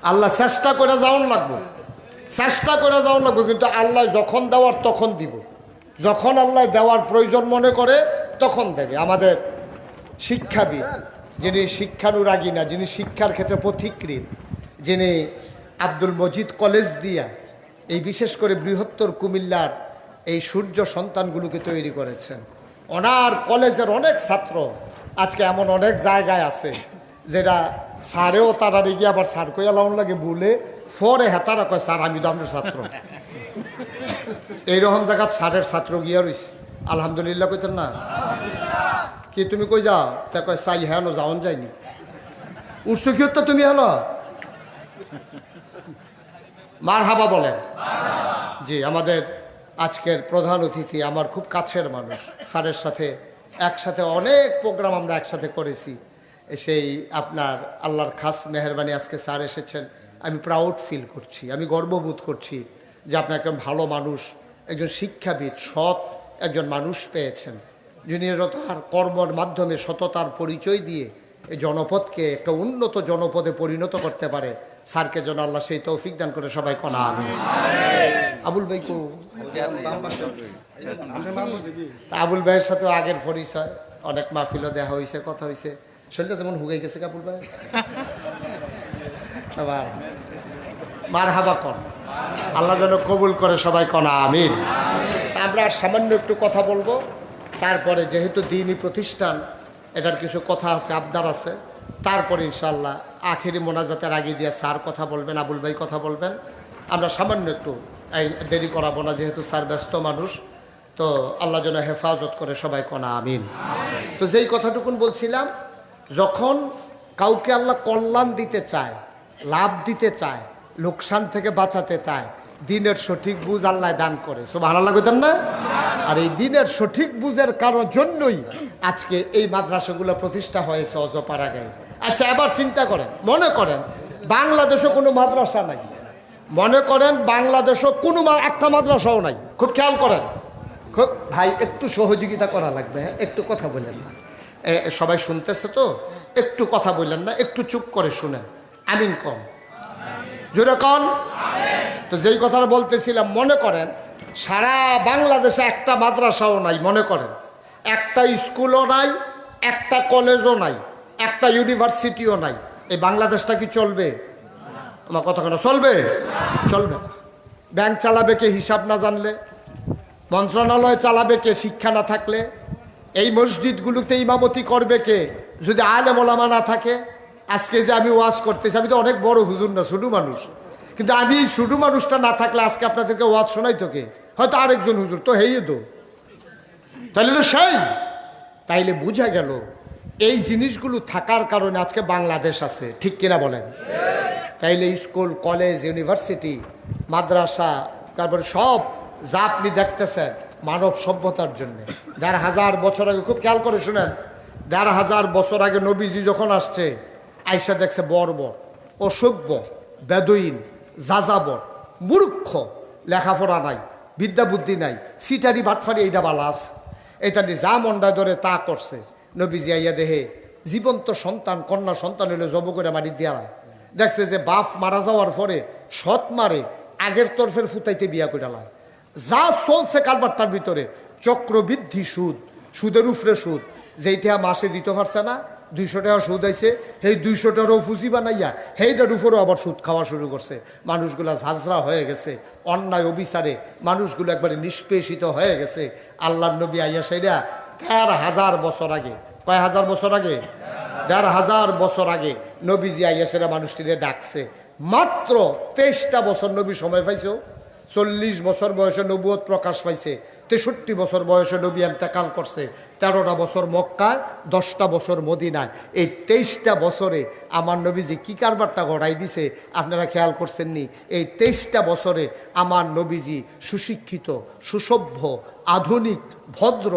আল্লাহ চেষ্টা করে যাওয়ান লাগবো, কিন্তু আল্লাহ যখন দেওয়ার তখন দিব, যখন আল্লাহ দেওয়ার প্রয়োজন মনে করে তখন দেবে। আমাদের শিক্ষাবিদ, যিনি শিক্ষানুরাগী না, যিনি শিক্ষার ক্ষেত্রে পথিকৃৎ, যিনি আব্দুল মজিদ কলেজ দিয়া এই বিশেষ করে বৃহত্তর কুমিল্লার এই সূর্য সন্তানগুলোকে তৈরি করেছেন। ওনার কলেজের অনেক ছাত্র আজকে এমন অনেক জায়গায় আছে যেটা স্যারেও তারা রেগে আবার স্যার কইয়া লাউন লাগে বলে ফরে হেতারা কয় স্যার আমি তো আপনার ছাত্র। এইরকম জায়গা স্যারের ছাত্র গিয়া রয়েছে, আলহামদুলিল্লাহ কইতেন না? কি তুমি কই যাও? তা কয় চাই হেন যাওন যায়নি। উঠছো কি তো তুমি হেন মার হাবা বলেন। জি, আমাদের আজকের প্রধান অতিথি আমার খুব কাছের মানুষ। স্যারের সাথে একসাথে অনেক প্রোগ্রাম আমরা একসাথে করেছি। সেই আপনার আল্লাহর খাস মেহরবানি আজকে স্যার এসেছেন, আমি প্রাউড ফিল করছি, আমি গর্ববোধ করছি যে আপনি একজন ভালো মানুষ, একজন শিক্ষাবিদ, সৎ একজন মানুষ পেয়েছেন, যিনি তার কর্মর মাধ্যমে সততার পরিচয় দিয়ে এই জনপদকে একটা উন্নত জনপদে পরিণত করতে পারে। স্যারকে যেন আল্লাহ সেই তৌফিক দান করে, সবাই কনা আমিন। আবুল ভাই কো? আবুল ভাইয়ের সাথে আগের পরিচয়, অনেক মাহফিলও দেখা হয়েছে, কথা হয়েছে। শরীরটা যেমন হুগাই গেছে আবুল ভাই, আবার মার হাবা কর, আল্লাহ যেন কবুল করে, সবাই কনা আমিন। আমরা সামান্য একটু কথা বলবো, তারপরে যেহেতু দ্বীনি প্রতিষ্ঠান এটার কিছু কথা আছে, আবদার আছে, তারপরে ইনশাআল্লাহ আখেরি মোনাজাতের আগে দিয়ে স্যার কথা বলবেন, আবুল ভাই কথা বলবেন। আমরা সামান্য একটু দেরি করাবো না, যেহেতু স্যার ব্যস্ত মানুষ, তো আল্লাহ যেন হেফাজত করে, সবাই কনা আমিন। তো যেই কথাটুকুন বলছিলাম, যখন কাউকে আল্লাহ কল্যাণ দিতে চায়, লাভ দিতে চায়, লোকসান থেকে বাঁচাতে চায়, দিনের সঠিক বুঝ আল্লাহ দান করে, সুবহানাল্লাহ কইতেন না? আর এই দিনের সঠিক বুঝের কারণ জন্যই আজকে এই মাদ্রাসাগুলো প্রতিষ্ঠা হয়েছে অজপাড়াগাঁয়ে। আচ্ছা, এবার চিন্তা করেন, মনে করেন বাংলাদেশে কোনো মাদ্রাসা নাই, মনে করেন বাংলাদেশে কোনো একটা মাদ্রাসাও নাই, খুব খেয়াল করেন, খুব ভাই একটু সহযোগিতা করা লাগবে, হ্যাঁ? একটু কথা বললেন না, সবাই শুনতেছে তো, একটু কথা বললেন না, একটু চুপ করে শুনেন, আমিন কম, জোরে কন। তো যেই কথাটা বলতেছিলাম, মনে করেন সারা বাংলাদেশে একটা মাদ্রাসাও নাই, মনে করেন একটা স্কুলও নাই, একটা কলেজও নাই, একটা ইউনিভার্সিটিও নাই, এই বাংলাদেশটা কি চলবে? আমার কথা কেন চলবে? চলবে না। ব্যাংক চালাবে কে হিসাব না জানলে? মন্ত্রণালয় চালাবে কে শিক্ষা না থাকলে? এই মসজিদগুলোতে ইমামতি করবে কে যদি আলেম ওলামা না থাকে? আজকে যে আমি ওয়াজ করতেছি, আমি তো অনেক বড় হুজুর না, ছোটো মানুষ, কিন্তু আমি ছোটো মানুষটা না থাকলে আজকে আপনাদেরকে ওয়াজ শোনাই তোকে, হয়তো আরেকজন হুজুর তো হেই তো, তাহলে তো সেই, তাইলে বোঝা গেল এই জিনিসগুলো থাকার কারণে আজকে বাংলাদেশ আছে, ঠিক কিনা বলেন? তাইলে স্কুল, কলেজ, ইউনিভার্সিটি, মাদ্রাসা, তারপরে সব যা আপনি দেখতেছেন মানব সভ্যতার জন্য। ১,৫০০ বছর আগে, খুব খেয়াল করে শুনেন, ১,৫০০ বছর আগে নবীজি যখন আসছে, আইসা দেখছে বর্বর, অসভ্য, বেদুইন, যাযাবর, মূর্খ, লেখাপড়া নাই, বিদ্যা বুদ্ধি নাই, সিটারি বাটফারি, এইটা বালাস, এটা নিয়ে যা মন্ডায় ধরে তা করছে। নবীজি আইয়া দেহে জীবন্ত সন্তান, কন্যা সন্তান হলে জব করে মারি দেওয়া, দেখছে যে বাপ মারা যাওয়ার পরে সৎ মারে আগের তরফের ফুতাইতে বিয়া করে লায়, যা চলছে কারবারটার ভিতরে, চক্রবৃদ্ধি সুদ, সুদের উপরে সুদ, যেইটা মাসে দিতে পারছে না, 200 টাকা সুদ আইছে, সেই 200 টাকারও ফুসি বানাইয়া সেইটার উপরেও আবার সুদ খাওয়া শুরু করছে। মানুষগুলা ঝাঁঝরা হয়ে গেছে, অন্যায় অবিচারে মানুষগুলো একবারে নিষ্পেষিত হয়ে গেছে। আল্লাহ নবী আইয়া সেইরা ১,৫০০ বছর আগে, কয় হাজার বছর আগে, ১,৫০০ বছর আগে নবীজি আইয়া সেরা মানুষটিরে ডাকছে। মাত্র 23টা বছর নবী সময় পাইছে, 40 বছর বয়সে নবুয়ত প্রকাশ পাইছে, 63 বছর বয়সে নবী ইন্তেকাল করছে, 13টা বছর মক্কায়, 10টা বছর মদিনায়। এই 23টা বছরে আমার নবীজি কি কারবারটা গড়াই দিছে আপনারা খেয়াল করছেন নি? এই 23টা বছরে আমার নবীজি সুশিক্ষিত, সুসভ্য, আধুনিক, ভদ্র,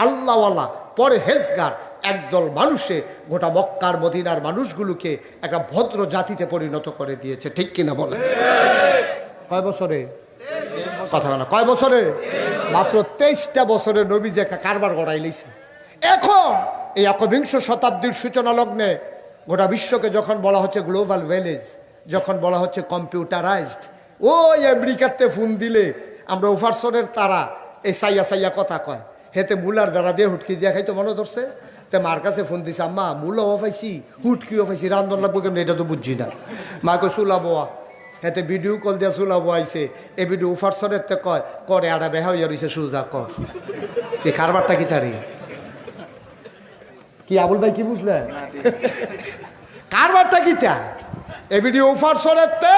আল্লাহওয়ালা, পরহেজগার একদল মানুষে গোটা মক্কার মদিনার মানুষগুলোকে একটা ভদ্র জাতিতে পরিণত করে দিয়েছে। ঠিক কিনা বলে? কয় বছরে? কথা বলা কয় বছরে? মাত্র 23টা বছরে নবীজি একটা কারবার গড়াই লিছে। এখন এই একবিংশ শতাব্দীর সূচনা লগ্নে গোটা বিশ্বকে যখন বলা হচ্ছে গ্লোবাল ভিলেজ, যখন বলা হচ্ছে কম্পিউটারাইজড, ওই আমেরিকাতে ফোন দিলে আমরা ওভারসনের তারা এই সাইয়া সাইয়া কথা কয়, হেতে মুলার দ্বারা দিয়ে হুটকি দিয়া খাইতো মনে ধরছে। তে মার কাছে ফোন দিছে, আম্মা মুলাও পাইছি, হুটকিও পাইছি, রান্ধন লাগবো কেমন এটা তো বুঝছি না। মা কই চুলাবোয়া, হেতে ভিডিও কল দিয়া চুলাবো আইছে। এই ভিডিও ওভারসনের তে কয় করে আড়া বেহা হইয়া রইছে সুজা কর। কি কারবারটা কি তারি? কি আবুল ভাই কি বুঝলেন? কারবারটা কি তা? এই ভিডিও ওভারসনের তে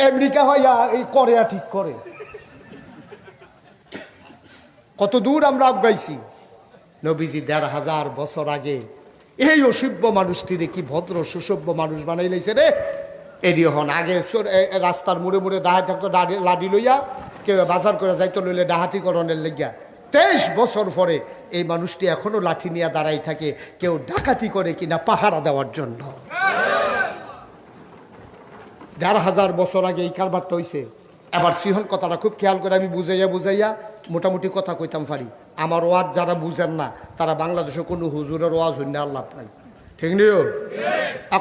আমেরিকা হইয়া এই কোরিয়া ঠিক করে। কত দূর আমরা আগাইছি। নবীজি 1500 বছর আগে এই অসভ্য মানুষটিরে কি ভদ্র সুসভ্য মানুষ বানাই লাইছে রে। এডি হন আগে রাস্তার মুড়ে মুড়ে দাহাই থাকতো, লাডি লইয়া কেউ বাজার করে যাইতো, লইলে ডাহাতিকরণের লেগিয়া। 23 বছর পরে এই মানুষটি এখনো লাঠি নিয়ে দাঁড়াই থাকে, কেউ ডাকাতি করে কিনা পাহারা দেওয়ার জন্য। 1500 বছর আগে এই কারবারটা হইছে। এবার সিহন কথাটা খুব খেয়াল করে আমি বুঝাইয়া মোটামুটি কথা কইতাম পারি। আমার ওয়াজ যারা বুঝেন না তারা বাংলাদেশে কোনো হুজুরের ওয়াজ হইন না, আল্লাহ নাই। ঠিক নিও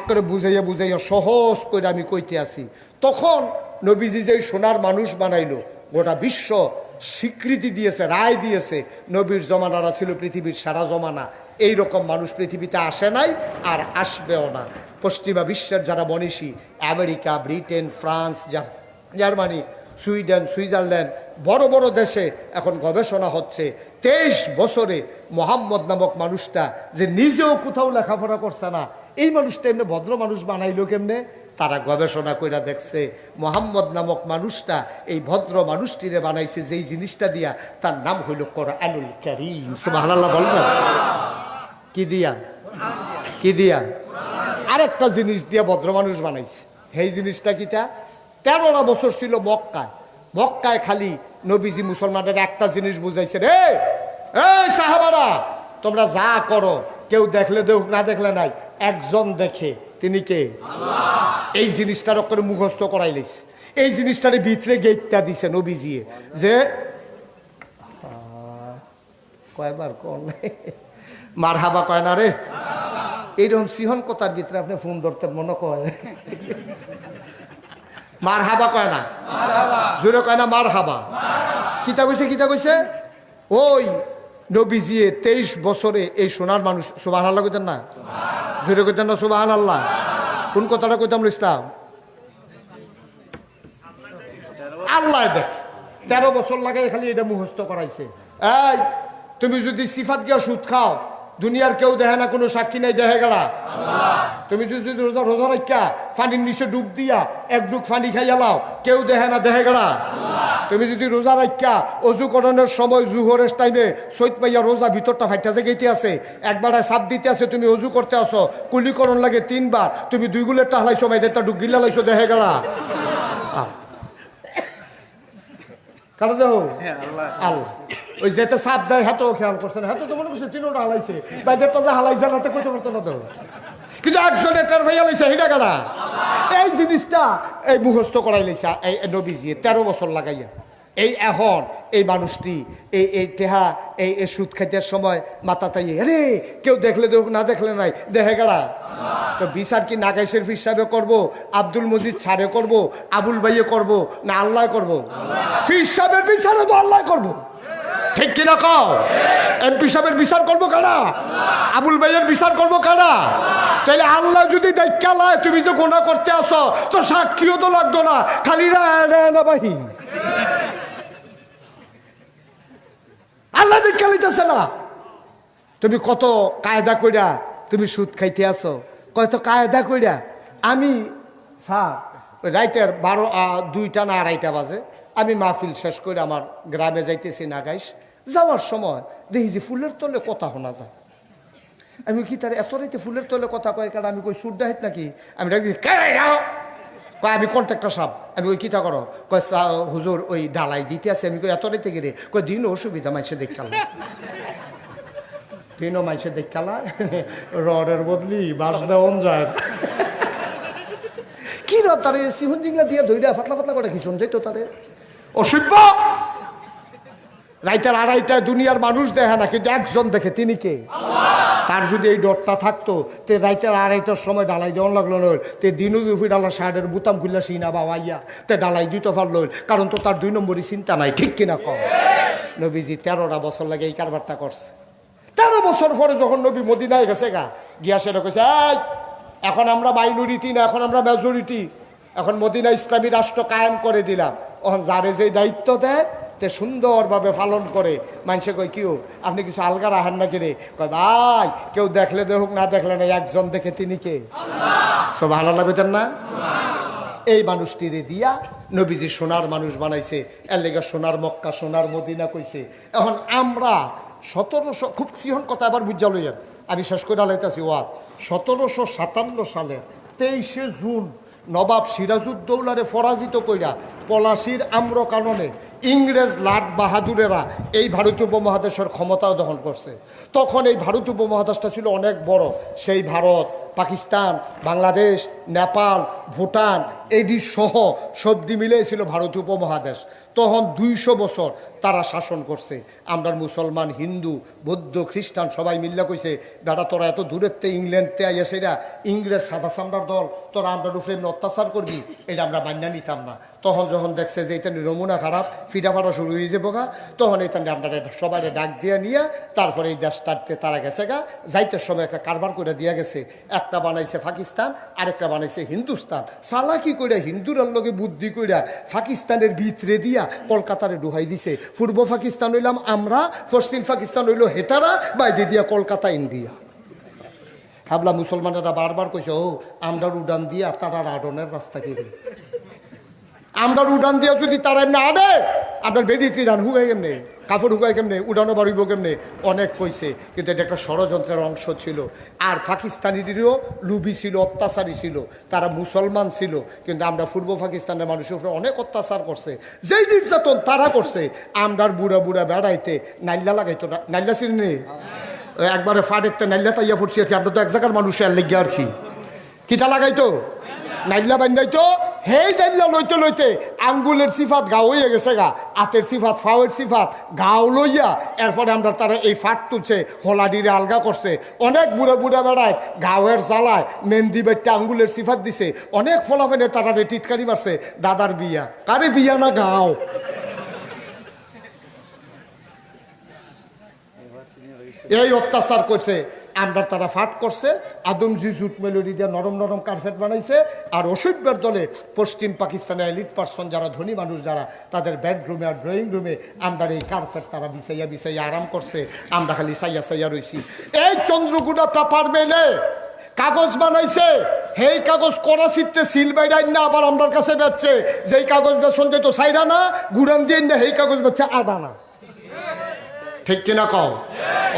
করে বুঝাইয়া সহজ করে আমি কইতে আসি। তখন নবীজি যে সোনার মানুষ বানাইলো, গোটা বিশ্ব স্বীকৃতি দিয়েছে, রায় দিয়েছে। নবীর জমানারা ছিল পৃথিবীর সারা জমানা। এই রকম মানুষ পৃথিবীতে আসে নাই আর আসবেও না। পশ্চিমা বিশ্বের যারা মনীষী, America, Britain, France, Germany, Sweden, Switzerland, বড় বড় দেশে এখন গবেষণা হচ্ছে 23 বছরে মোহাম্মদ নামক মানুষটা যে নিজেও কোথাও লেখাপড়া করছে না, এই মানুষটা এমনি ভদ্র মানুষ বানাইলো কেমনে? তারা গবেষণা করে দেখছে মোহাম্মদ নামক মানুষটা এই ভদ্র মানুষটিরে বানাইছে যেই জিনিসটা দিয়া, তার নাম হইল কোরআনুল কারীম। সুবহানাল্লাহ বলবেন? কি দিয়া? কি দিয়া? আরেকটা জিনিস দিয়া ভদ্র মানুষ বানাইছে। সেই জিনিসটা কিটা? 13টা বছর ছিল মক্কায়। মক্কায় খালি নবীজি মুসলমানদের একটা জিনিস বুঝাইছে, রে এই সাহাবারা তোমরা যা করো কেউ দেখলে দেখ, না দেখলে নাই, একজন দেখে, তিনি কে? আল্লাহ। এই জিনিসটার করে মুখস্থ করাইলিস। এই জিনিসটার ভিতরে গেটটা দিছে নবীজি, যে কয়বার কোন মারহাবা কয় না রে, এইরকম সিহন কথার ভিতরে আপনি ফোন ধরতে মনে কয় মারহাবা কয় না, জোরে কয় না মারহাবা। কিতা কইছে? ওই নবীজি 23 বছরে এই সোনার মানুষ, সুবহানাল্লাহ কইতেন না? জোরে কইতেন না সুবহানাল্লাহ? কোন কথাটা কইতাম ইসলাম? আল্লাহ দেখ 13 বছর লাগাই খালি এটা মুখস্থ করাইছে। এই তুমি যদি সিফাত গিয়া সুদ খাও, দুনিয়ার কেউ দেখে না, কোনো সাক্ষী নাই, দেখে গেলা তুমি যদি রোজা রাখা পানির নিচে ডুব দিয়া এক ডুব পানি খাইয়া লাও, কেউ দেখে না, দেখে গেলা। তুমি যদি রোজা রাখা অজু করণের সময় জুহরের টাইমে সৈত পাইয়া রোজা ভিতরটা ফাইটা জেগেইতে আছে, একবার সাপ দিতে আছে, তুমি অজু করতে আসো, কুলিকরণ লাগে 3 বার, তুমি 2 গুলের টাহলাইছো, মাইদেরটা ডুব গিলা লাইছো, দেখে গেলা। কারো দেখো আল্লাহ ওই যেতে সাপ দেয় হাতেও খেয়াল করছে না, হাতে তো মনে করছে 3টা হালাইছে, বাইদেরটা যে হালাইছে না কইতে পারতো না তো, কিন্তু একজনে টের ভাইয়া লাইছে, হিডা গাড়া। এই জিনিসটা এই মুখস্থ করাই লাইছে এই নবীজি 13 বছর লাগাইয়া। এই এখন এই মানুষটি এই টেহা এই সুদ খাইতে সময় মাথা তাই, আরে কেউ দেখলে দেখ, না দেখলে নাই, দেখে গেড়া। তো বিচার কি নাগাই শরীফ সাহেবে করবো, আব্দুল মজিদ ছাড়ে করবো, আবুল ভাইয়ে করবো, না আল্লাহ করবো? ফির সাহেবের বিচারে তো আল্লাহ করবো, ঠিক কিনা কও? এমপি সাহেবের বিচার করবো কারা? আবুল ভাইয়ের বিচার করবো কারা? তাইলে আল্লাহ যদি দেখা লায় তুমি যে গোনা করতে আসো, তো সাক্ষীও তো লাগতো না, খালি না বাহি আল্লাহ দেখা লইতেছে না। তুমি কত কায়দা কইরা তুমি সুদ খাইতে আসো, কত কায়দা কইরা। আমি স্যার রাইতের 2টা না 2:30 বাজে আমি মাহফিল শেষ করে আমার গ্রামে যাইতেছি নাগাইশ, যাওয়ার সময় দেখি যে ফুলের তলে কথা শোনা যায়। আমি কি তার এত রাইতে ফুলের তলে কথা কয়, কারণ আমি কই সুরডা হেত নাকি, আমি ডাকি কয় আমি কন্ট্রাক্টর সাহেব, আমি ওই কিতা করো, কয় হুজুর ওই ডালাই দিতে আছে। আমি কই এত রাইতে গেলে, কয় দিন অসুবিধা মাইসে দেখাল, দিনও মাইসে দেখালা রডের বদলি বাস দেওয়ান যায় কি রব তারে সিহন জিংলা দিয়ে ধইরা ফাতলা ফাতলা করে কি শুন যাইতো তারে অসভ্য। রাইতের আড়াইটায় দুনিয়ার মানুষ দেখে না, কিন্তু একজন দেখে, তিনি কে? তার যদি এই ডরটা থাকতো তে রাইতের আড়াইটার সময় ডালাই দেওয়ান লাগলো নয়, তে দিনও দুপুর ডালা শার্টের বুতাম খুললা সিনা বাবাইয়া তে ডালাই দিতে পারলো, কারণ তো তার 2 নম্বরই চিন্তা নাই, ঠিক কিনা কম? নবীজি 13টা বছর লাগে এই কারবারটা করছে। 13 বছর পরে যখন নবী মদিনায় গেছে গিয়া সেটা কইছে, এখন আমরা মাইনরিটি না, এখন আমরা মেজরিটি, এখন মদিনা ইসলামী রাষ্ট্র কায়েম করে দিলাম। এখন যারে যে দায়িত্ব দেয় তে সুন্দরভাবে পালন করে। মানুষে কয় কিও আপনি কিছু আলগা রাখেন না কিরে? কয় ভাই কেউ দেখলে দেখুক, না দেখলে না, একজন দেখে, তিনি কে? সব ভালো লাগবেন না? এই মানুষটিরে দিয়া নবীজি সোনার মানুষ বানাইছে, এর লেগে সোনার মক্কা সোনার মদিনা কইছে। এখন আমরা 1700, খুব সিহন কথা আবার বুঝা লইয়ান, আমি শেষ করে আলাইতেছি ওয়াজ। 1757 সালের 23শে জুন নবাব সিরাজউদ্দৌলারে পরাজিত কইরা পলাশির আম্র কাননে ইংরেজ লাট বাহাদুরেরা এই ভারতীয় উপমহাদেশের ক্ষমতাও দখল করছে। তখন এই ভারতীয় উপমহাদেশটা ছিল অনেক বড়। সেই ভারত, পাকিস্তান, বাংলাদেশ, নেপাল, ভুটান এডি সহ সবদি মিলে ছিল ভারতীয় উপমহাদেশ। তখন 200 বছর তারা শাসন করছে। আমরা মুসলমান, হিন্দু, বৌদ্ধ, খ্রিস্টান সবাই মিল্লা কইছে, দাদা তোরা এত দূরের ইংল্যান্ডতে আইয়া সেটা ইংরেজ সাদা চামড়ার দল, তোরা আমরা উপরে অত্যাচার করবি, এটা আমরা মান্যা নিতাম না। তখন যখন দেখছে যে এটা নমুনা খারাপ, ফিটাফাটা শুরু হয়ে যাবো তখন এই আমরা সবাই ডাক দিয়ে নিয়ে তারপরে এই দেশটাতে তারা গেছে যাইতে সময় একটা কারবার করে দিয়া গেছে। একটা বানাইছে পাকিস্তান, আরেকটা বানাইছে হিন্দুস্তান। সালাকি কইরা হিন্দুরার লগে বুদ্ধি কইরা পাকিস্তানের ভিতরে দিয়া কলকাতারে ডুহাই দিছে। পূর্ব পাকিস্তান হইলাম আমরা, পশ্চিম পাকিস্তান হইল হেতারা, বাইরে দিয়া কলকাতা ইন্ডিয়া। ভাবলা মুসলমানেরা বারবার কইছে, ও আমরা উড়ান দিয়া তারা আডনের রাস্তা কি আমরা উড়ান দিয়া যদি তারা এমনি আডে, আপনার বেরিয়ে যান হুগাই কেমনে, কাপড় হুগাই কেমনে, উড়ানো বাড়িব কেমনে, অনেক কইছে। কিন্তু এটা একটা ষড়যন্ত্রের অংশ ছিল। আর পাকিস্তানিদেরও লুবি ছিল, অত্যাচারী ছিল, তারা মুসলমান ছিল, কিন্তু আমরা পূর্ব পাকিস্তানের মানুষের উপরে অনেক অত্যাচার করছে। যেই নির্যাতন তারা করছে, আমরার বুড়া বুড়া বেড়াইতে নাইল্লা লাগাইতো না, নাইল্লা চিনি একবারে ফাটেতে নাইল্লা তাইয়া ফুটছি আর কি। আমরা তো এক জায়গার মানুষ আর লেগে আর কি কিতা লাগাইতো, নাইল্লা বান্ধাইতো। হেই নাইল্লা লইতে লইতে আঙ্গুলের সিফাত গাও হইয়া গেছে হাতের সিফাত, ফাওয়ের সিফাত গাও লইয়া এরপরে আমরা তারা এই ফাট তুলছে, হোলাডিরে আলগা করছে। অনেক বুড়া বুড়া বেড়ায় গাওয়ের জ্বালায় মেহেন্দি বেটটা আঙ্গুলের সিফাত দিছে। অনেক ফলাফেনের তারা টিটকারি মারছে। দাদার বিয়া, কারে বিয়া না গাও। এই অত্যাচার করছে, আমরা তারা ফাট করছে। আদমজি জুট মেলোডি দিয়ে নরম নরম কার্পেট বানাইছে। আর অসভ্যের দলে পশ্চিম পাকিস্তানের এলিট পার্সন যারা, ধনী মানুষ যারা, তাদের বেডরুমে আর ড্রয়িং রুমে আমরা এই কার্পেট তারা বিছাইয়া বিছাইয়া আরাম করছে। আমরা খালি সাইয়া সাইয়া রইছি। এই চন্দ্রগুড়া পেপার মেলে কাগজ বানাইছে। সেই কাগজ করাচিতে সিল বাইরাই না আবার আমার কাছে বেচছে। যেই কাগজ বেচন যেত সাইরা না, গুড়ান দিয়ে না, সেই কাগজ বেচছে আদানা। ঠিক কিনা কও?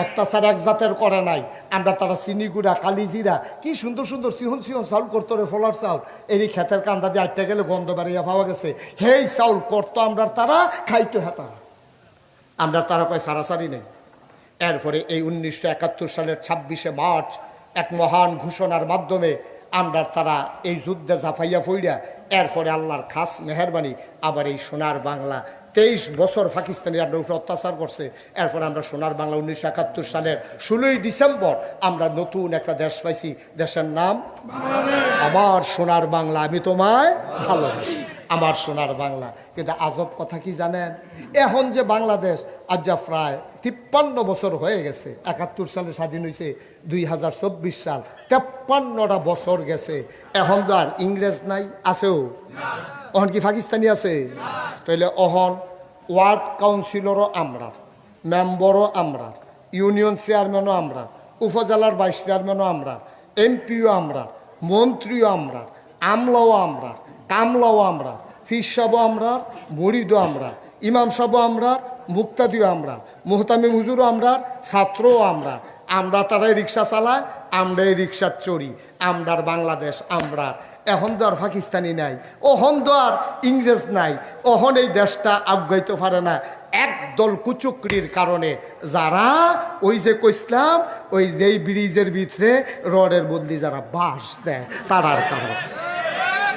অত্যাচার এক জাতের করে নাই। আমরা তারা চিনিগুড়া, কালিজিরা, কি সুন্দর সুন্দর সিহন সিহন চাউল করতো রে, ফলার চাউল। এই ক্ষেতের কান্দা দিয়ে আটটা গেলে গন্ধ বাড়িয়া পাওয়া গেছে। হেই চাউল করতো আমরা তারা, খাইতো হেতা। আমরা তারা কয় সারাসারি নেই। এরপরে এই 1971 সালের 26শে মার্চ এক মহান ঘোষণার মাধ্যমে আমরা তারা এই যুদ্ধে জাফাইয়া ফইরা এরপরে আল্লাহর খাস মেহরবানি আবার এই সোনার বাংলা 23 বছর পাকিস্তানিরা আমরা উপরে অত্যাচার করছে। এরপর আমরা সোনার বাংলা 1971 সালের 16ই ডিসেম্বর আমরা নতুন একটা দেশ পাইছি। দেশের নাম আমার সোনার বাংলা। আমি তোমায় ভালোবাসি, আমার সোনার বাংলা। কিন্তু আজব কথা কি জানেন, এখন যে বাংলাদেশ আজ যা প্রায় 53 বছর হয়ে গেছে। 71 সালে স্বাধীন হয়েছে, 2024 সাল, 53টা বছর গেছে। এখন তো আর ইংরেজ নাই, আছেও? অহন কি পাকিস্তানি আছে? তাইলে অহন ওয়ার্ড কাউন্সিলরও আমরা, মেম্বারও আমরা, ইউনিয়ন চেয়ারম্যানও আমরা, উপজেলার ভাইস চেয়ারম্যানও আমরা, এমপিও আমরা, মন্ত্রীও আমরা, আমলাও আমরা, কামলাও আমরা, ফির সাহেবও আমরা, মুরিদও আমরা, ইমাম সাহেবও আমরা, মুক্তাদিও আমরা, মুহতামিম হুজুরও আমরা, ছাত্রও আমরা। আমরা তারাই রিক্সা চালায়, আমরাই রিক্সা চড়ি। আমরার বাংলাদেশ আমরা। এখন তো আর পাকিস্তানি নাই, ওহন তো আর ইংরেজ নাই, ওহন এই দেশটা আগাইতে পারে না একদল কুচুকরির কারণে, যারা ওই যে কইসলাম ওই যেই ব্রিজের ভিতরে রডের বদলি যারা বাস দেয় তারার কারণে।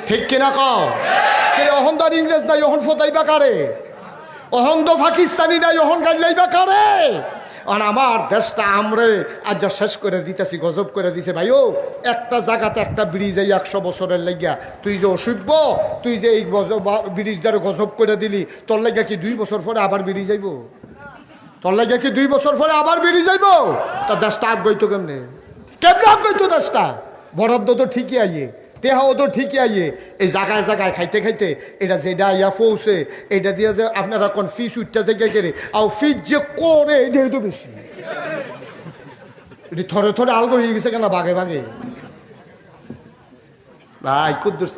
ঠিক কিনা কও? অহন তো আর ইংরেজ নাই, অহন ফোতাইবা কারে? অহন তো পাকিস্তানি নাই, অহন গাইলাইবা কারে? আর আমার দেশটা আমরে আজ যা শেষ করে দিতেছি, গজব করে দিছে ভাই। ও একটা জায়গাতে একটা ব্রিজ এই 100 বছরের লাগিয়া তুই যে অসভ্য, তুই যে এই ব্রিজটারে গজব করে দিলি, তোর লাগিয়া কি 2 বছর পরে আবার ব্রিজ যাইব? তোর লাগিয়া কি 2 বছর পরে আবার ব্রিজ যাইব? তা দেশটা আগাইতো কেমনে? কেমনে আগাইতো দেশটা? বরাদ্দ তো ঠিকই আইয়ে, তেহাও তো ঠিকই আইয়ে, এই জায়গায় জায়গায় খাইতে খাইতে এটা যেটা আইয়া পৌঁছে, এটা দিয়ে যে আপনারা কোন ফিস উঠতে জায়গায় গেলে আর ফিস যে করে এটাই তো বেশি। এটি থরে থরে আলগো হয়ে গেছে কেন বাগে বাগে? ভাই কুদ্দুর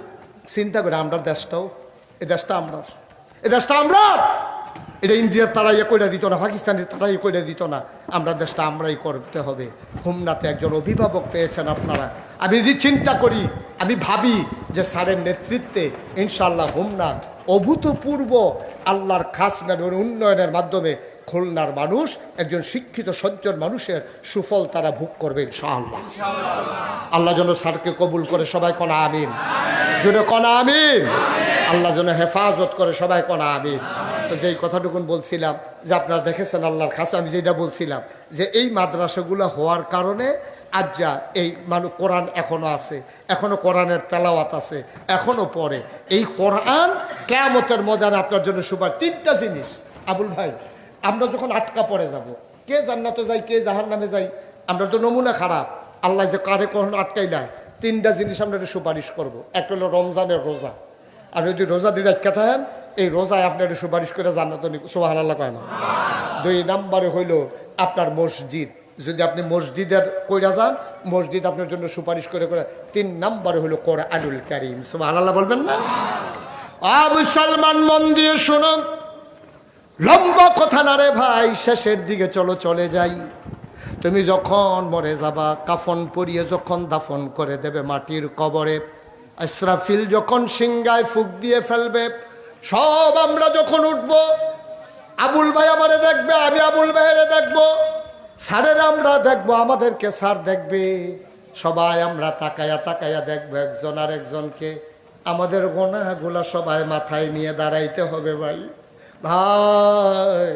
চিন্তা করে আমরা দেশটাও, এই দেশটা আমরা, এই দেশটা আমরা। এটা ইন্ডিয়ার তারা ইয়ে করে দিত না, পাকিস্তানের তারা ইয়ে করে দিত না। আমরা দেশটা আমরাই করতে হবে। হোমনাতে একজন অভিভাবক পেয়েছেন আপনারা। আমি যদি চিন্তা করি, আমি ভাবি যে স্যারের নেতৃত্বে ইনশাআল্লাহ হোমনা অভূতপূর্ব আল্লাহর খাস উন্নয়নের মাধ্যমে খুলনার মানুষ একজন শিক্ষিত সজ্জন মানুষের সুফল তারা ভোগ করবে ইনশাআল্লাহ। আল্লাহ যেন স্যারকে কবুল করে, সবাই কোনা আমিন। যেন কোনা আমিন। আল্লাহ যেন হেফাজত করে, সবাই কোনা আমিন। তো যেই কথাটুকুন বলছিলাম যে আপনারা দেখেছেন আল্লাহর কাছে, আমি যেটা বলছিলাম যে এই মাদ্রাসাগুলো হওয়ার কারণে আজ যা এই মানুষ কোরআন এখনো আছে, এখনো কোরআনের তেলাওয়াত আছে, এখনো পড়ে। এই কোরআন কিয়ামতের ময়দানে আপনার জন্য সুপার। 3টা জিনিস আবুল ভাই, আমরা যখন আটকা পড়ে যাব, কে জান্নাতে যাই কে জাহান্নামে যাই, আমরা তো নমুনা খারাপ। আল্লাহ যে কারে কখনো আটকাইলায়, 3টা জিনিস আমরা সুপারিশ করব। একটা হলো রমজানের রোজা, আর যদি রোজা দিয়ে রাখা থাকেন এই রোজায় আপনার সুপারিশ করে জান্নাত সুবহানাল্লাহ কয় না। 2 নম্বরে হইল আপনার মসজিদ, যদি আপনি মসজিদের কইরা যান, মসজিদ আপনার জন্য সুপারিশ করে করে। 3 নম্বরে হলো কোরআনুল কারীম, সুবহানাল্লাহ বলবেন না? মুসলমান মন দিয়ে শুনুন, লম্বা কথা না রে ভাই, শেষের দিকে চলো চলে যাই। তুমি যখন মরে যাবা, কাফন পরিয়ে যখন দাফন করে দেবে মাটির কবরে, ইসরাফিল যখন সিংহায় ফুক দিয়ে ফেলবে, সব আমরা যখন উঠব, আবুল ভাই আমারে দেখবে, আমি আবুল ভাইয়েরে দেখবো, স্যারের আমরা দেখবো, আমাদেরকে স্যার দেখবে, সবাই আমরা তাকায়া তাকায়া দেখবো একজন আর একজনকে। আমাদের গোনাগুলা সবাই মাথায় নিয়ে দাঁড়াইতে হবে। ভাই ভাই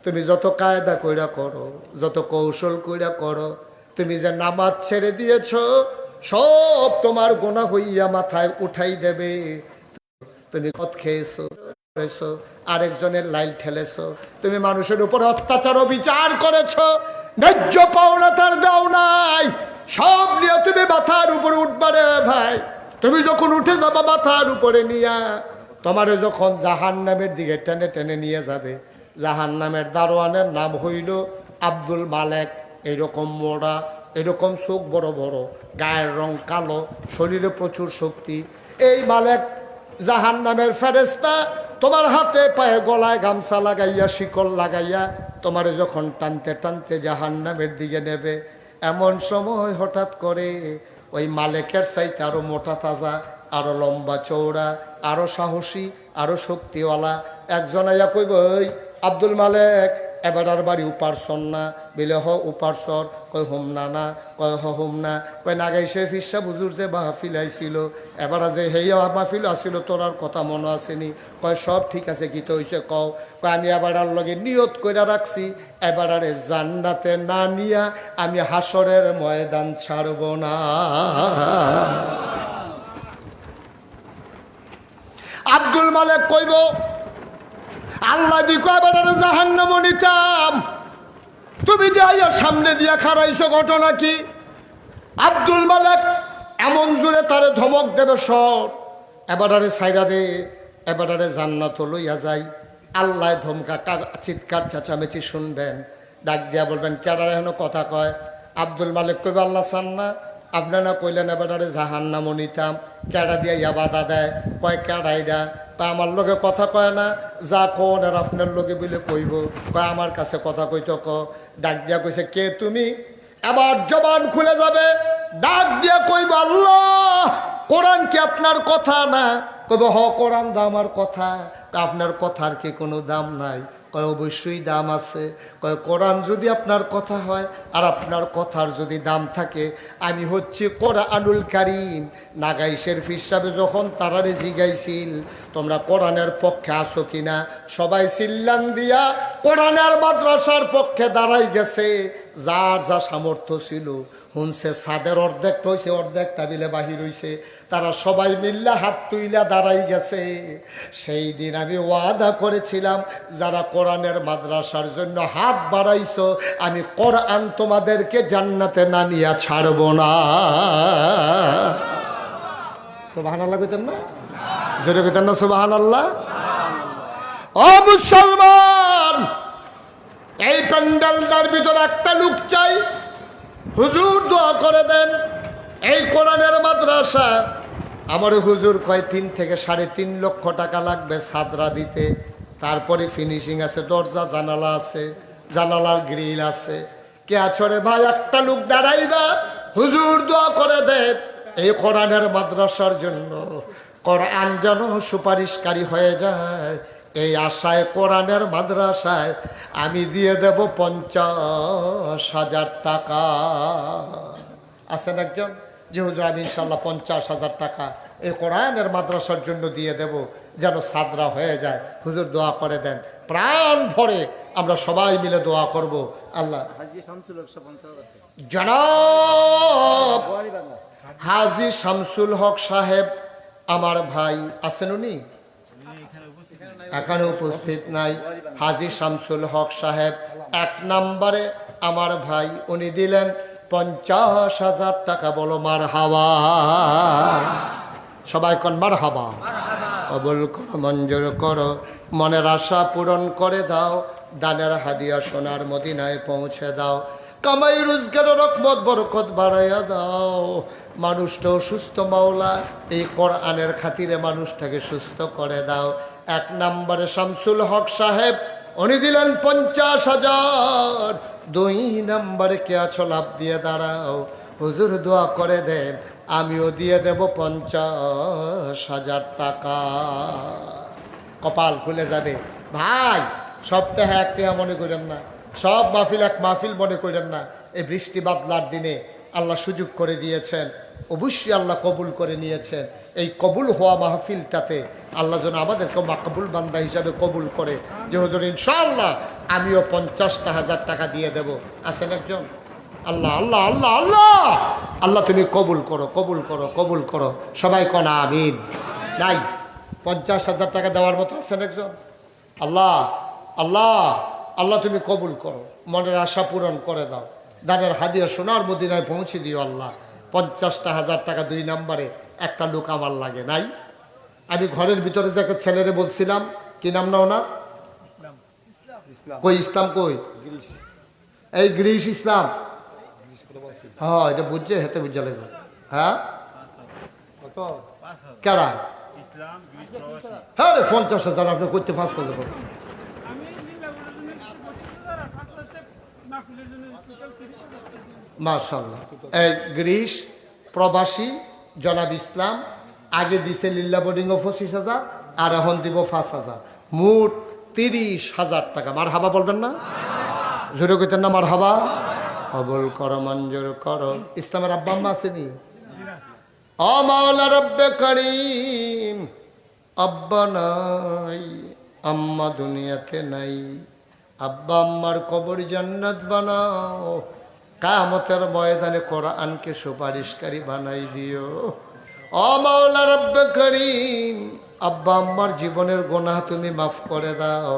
তুমি যত কায়দা কইরা করো, যত কৌশল কইরা করো, তুমি যে নামাজ ছেড়ে দিয়েছ, সব তোমার গোনা হইয়া মাথায় উঠাই দেবে। তুমি মদ খেয়েছো, আরেকজনের লাইল ঠেলেছো, তুমি মানুষের উপর অত্যাচার ও বিচার করেছো, ন্যায্য পাওনা তার দাও নাই, সব নিয়ে তুমি মাথার উপরে উঠবারে ভাই। তুমি যখন উঠে যাবা মাথার উপরে নিয়া, তোমারে যখন জাহান্নামের দিকে টেনে টেনে নিয়ে যাবে, জাহান্নামের দারোয়ানের নাম হইল আব্দুল মালেক। এইরকম মোড়া, এরকম চোখ বড় বড়, গায়ের রং কালো, শরীরে প্রচুর শক্তি। এই মালেক জাহান্নামের ফেরেশতা তোমার হাতে পায়ে গলায় গামছা লাগাইয়া শিকল লাগাইয়া তোমারে যখন টানতে টানতে জাহান্নামের দিকে নেবে, এমন সময় হঠাৎ করে ওই মালেকের চাইতে আরো মোটা তাজা, আরো লম্বা চৌড়া, আরো সাহসী, আরো শক্তিওয়ালা একজন আইয়া কইব, ওই আব্দুল মালেক এবারার বাড়ি উপারসন না? বিলে হ উপারসর। কয় হোম না না, কয় হোম না। কয় নাগাইশের ফিসা বুজুর যে মাহফিল আইছিল, এবার যে হেইয়া মাহফিল আসিল, তোর আর কথা মনে আসেনি? কয় সব ঠিক আছে, কি তো হইছে কও? কয় আমি এবারার লগে নিয়ত কইরা রাখছি, এবারে জান্নাতে না নিয়া আমি হাসরের ময়দান ছাড়ব না। আব্দুল মালেক কইব, আল্লাহ দি কয়বারে জাহান্নাম নিতাম, তুমি যাইয়া সামনে দিয়া খারাইছো, ঘটনা কি? আব্দুল মালেক এমন জোরে তারে ধমক দেবে, সব এবারে সাইরা দে, এবারে জান্নাত লইয়া যাই। আল্লাহ ধমকা চিৎকার চেঁচামেচি শুনবেন, ডাক দিয়া বলবেন, কেডারে হেন কথা কয়? আব্দুল মালেক কইবে, আল্লাহ চান না, আপনারা কইলেন এবারে জাহান্নাম নিতাম, কেডা দিয়া ইয়া বাধা দেয়? কয় কেডাইরা? তা আমার লগে কথা কয় না, যা কোন আর আপনার লগে বলে কইব, কয় আমার কাছে কথা কইতো ক। ডাক দিয়া কইছে কে তুমি? এবার জবান খুলে যাবে, ডাক দিয়া কইব আল্লাহ, কোরআন কি আপনার কথা না? কইব হ, কোরআন দা আমার কথা। আপনার কথার কি কোনো দাম নাই? কয় অবশ্যই দাম আছে। কয় কোরআন যদি আপনার কথা হয় আর আপনার কথার যদি দাম থাকে, আমি হচ্ছি কোরআনুল কারীম। নাগাই শরীফ সাহেব যখন তারারে জিগাইছিল তোমরা কোরআনের পক্ষে আসো কিনা, সবাই চিল্লান দিয়া কোরআনের মাদ্রাসার পক্ষে দাঁড়াই গেছে। যার যা সামর্থ্য ছিল শুনছে, ছাদের অর্ধেক হইছে, অর্ধেক টাবিলে বাহির হইছে, তারা সবাই মিল্লা হাত তুইলা দাঁড়াই গেছে। সেই দিন আমি ওয়াদা করেছিলাম, যারা কোরআনের মাদ্রাসার জন্য হাত বাড়াইছো, আমি কোরআন তোমাদেরকে জান্নাতে না নিয়ে ছাড়ব না। সুবহানাল্লাহ কইতেন না? জোরে কইতেন না সুবহানাল্লাহ? ও মুসলমান, এই প্যান্ডেলটার ভিতর একটা লোক চাই, হুজুর দোয়া করে দেন। এই কোরআনের মাদ্রাসা আমার হুজুর কয় 3 থেকে 3.5 লক্ষ টাকা লাগবে ছাদরা দিতে, তারপরে ফিনিশিং আছে, দরজা জানালা আছে, জানালার গ্রিল আছে। কে আছরে ভাই একটা লোক দাঁড়াইবা, হুজুর দোয়া করে দেন এই কোরআনের মাদ্রাসার জন্য, কোরআন যেন সুপারিশকারী হয়ে যায়। এই আশায় কোরআনের মাদ্রাসায় আমি দিয়ে দেব 50,000 টাকা। আছেন একজন যে হুজুর আমি ইনশাল্লাহ 50,000 টাকা এই কোরআনের মাদ্রাসার জন্য দিয়ে দেব, যেন সাদরা হয়ে যায়। হুজুর দোয়া করে দেন, প্রাণ ভরে আমরা সবাই মিলে দোয়া করব। আল্লাহ জনাব হাজী শামসুল হক সাহেব আমার ভাই আছেন, উনি এখানে উপস্থিত নাই। হাজী শামসুল হক সাহেব 1 নম্বরে আমার ভাই, উনি দিলেন 50,000 টাকা। বলো মারহাবা, সবাই কোন মারহাবা। কবুল করো, মঞ্জুর করো, মনের আশা পূরণ করে দাও, দানের হাদিয়া সোনার মদিনায় পৌঁছে দাও, কামাই রোজগারের রহমত বরকত বাড়াইয়া দাও। মানুষটাও সুস্থ মাওলা, এই কোরআনের খাতিরে মানুষটাকে সুস্থ করে দাও। 1 নম্বরে শামসুল হক সাহেব, উনি দিলেন 50,000। 2 নম্বরে কে আছো লাভ দিয়ে দাঁড়াও, হুজুর দোয়া করে দেন আমিও দিয়ে দেব 50,000 টাকা। কপাল খুলে যাবে ভাই। সপ্তাহে একটা মনে করেন না, সব মাহফিল এক মাহফিল মনে করেন না। এই বৃষ্টি বাদলার দিনে আল্লাহ সুযোগ করে দিয়েছেন, অবশ্যই আল্লাহ কবুল করে নিয়েছেন। এই কবুল হওয়া মাহফিলটাতে আল্লাহ যেন আমাদেরকে মাকবুল বান্দা হিসাবে কবুল করে, যে হুজুর ইনশাআল্লাহ আমিও 50,000 টাকা দিয়ে দেব। আছেন একজন? আল্লাহ আল্লাহ আল্লাহ আল্লাহ আল্লাহ তুমি কবুল করো, কবুল করো, কবুল করো। সবাই কোন আমিন। নাই 50,000 টাকা দেওয়ার মতো আছেন একজন? আল্লাহ আল্লাহ আল্লাহ তুমি কবুল করো, মনের আশা পূরণ করে দাও, দানের হাদিয়া সোনার মদিনায় পৌঁছে দিও আল্লাহ। 50,000 টাকা 2 নম্বরে একটা লোক আমার লাগে। নাই? আমি ঘরের ভিতরে যাকে ছেলেরে বলছিলাম, কি নাম না ওনার? কই ইসলাম কই? এই গ্রিস ইসলাম। হ্যাঁ এটা বুঝছে, হেতে বুঝা লাগবে। হ্যাঁ কেডা? হ্যাঁ 50,000 আপনি করতে 5 করতে পারেন। মাশাআল্লাহ। এই গ্রিস প্রবাসী জনাব ইসলাম আগে দিছে লিল্লা বোর্ডিং 25,000 আর এখন দিব 5,000, মোট 30,000 টাকা। মারহাবা বলবেন না? জোরে কইতেন না মারহাবা? কবুল করো, মঞ্জুর করো। ইসলামের আব্বা আম্মা আসেনি? ও মাওলা রব্বে করিম, আব্বা নাই, আম্মা দুনিয়াতে নাই, আব্বা আম্মার কবর জান্নাত বানাও, কিয়ামতের ময়দানে কোরআনকে সুপারিশকারী বানাই দিও। ও মাওলা রব্বে করিম, আব্বা আম্মার জীবনের গুনাহ তুমি মাফ করে দাও।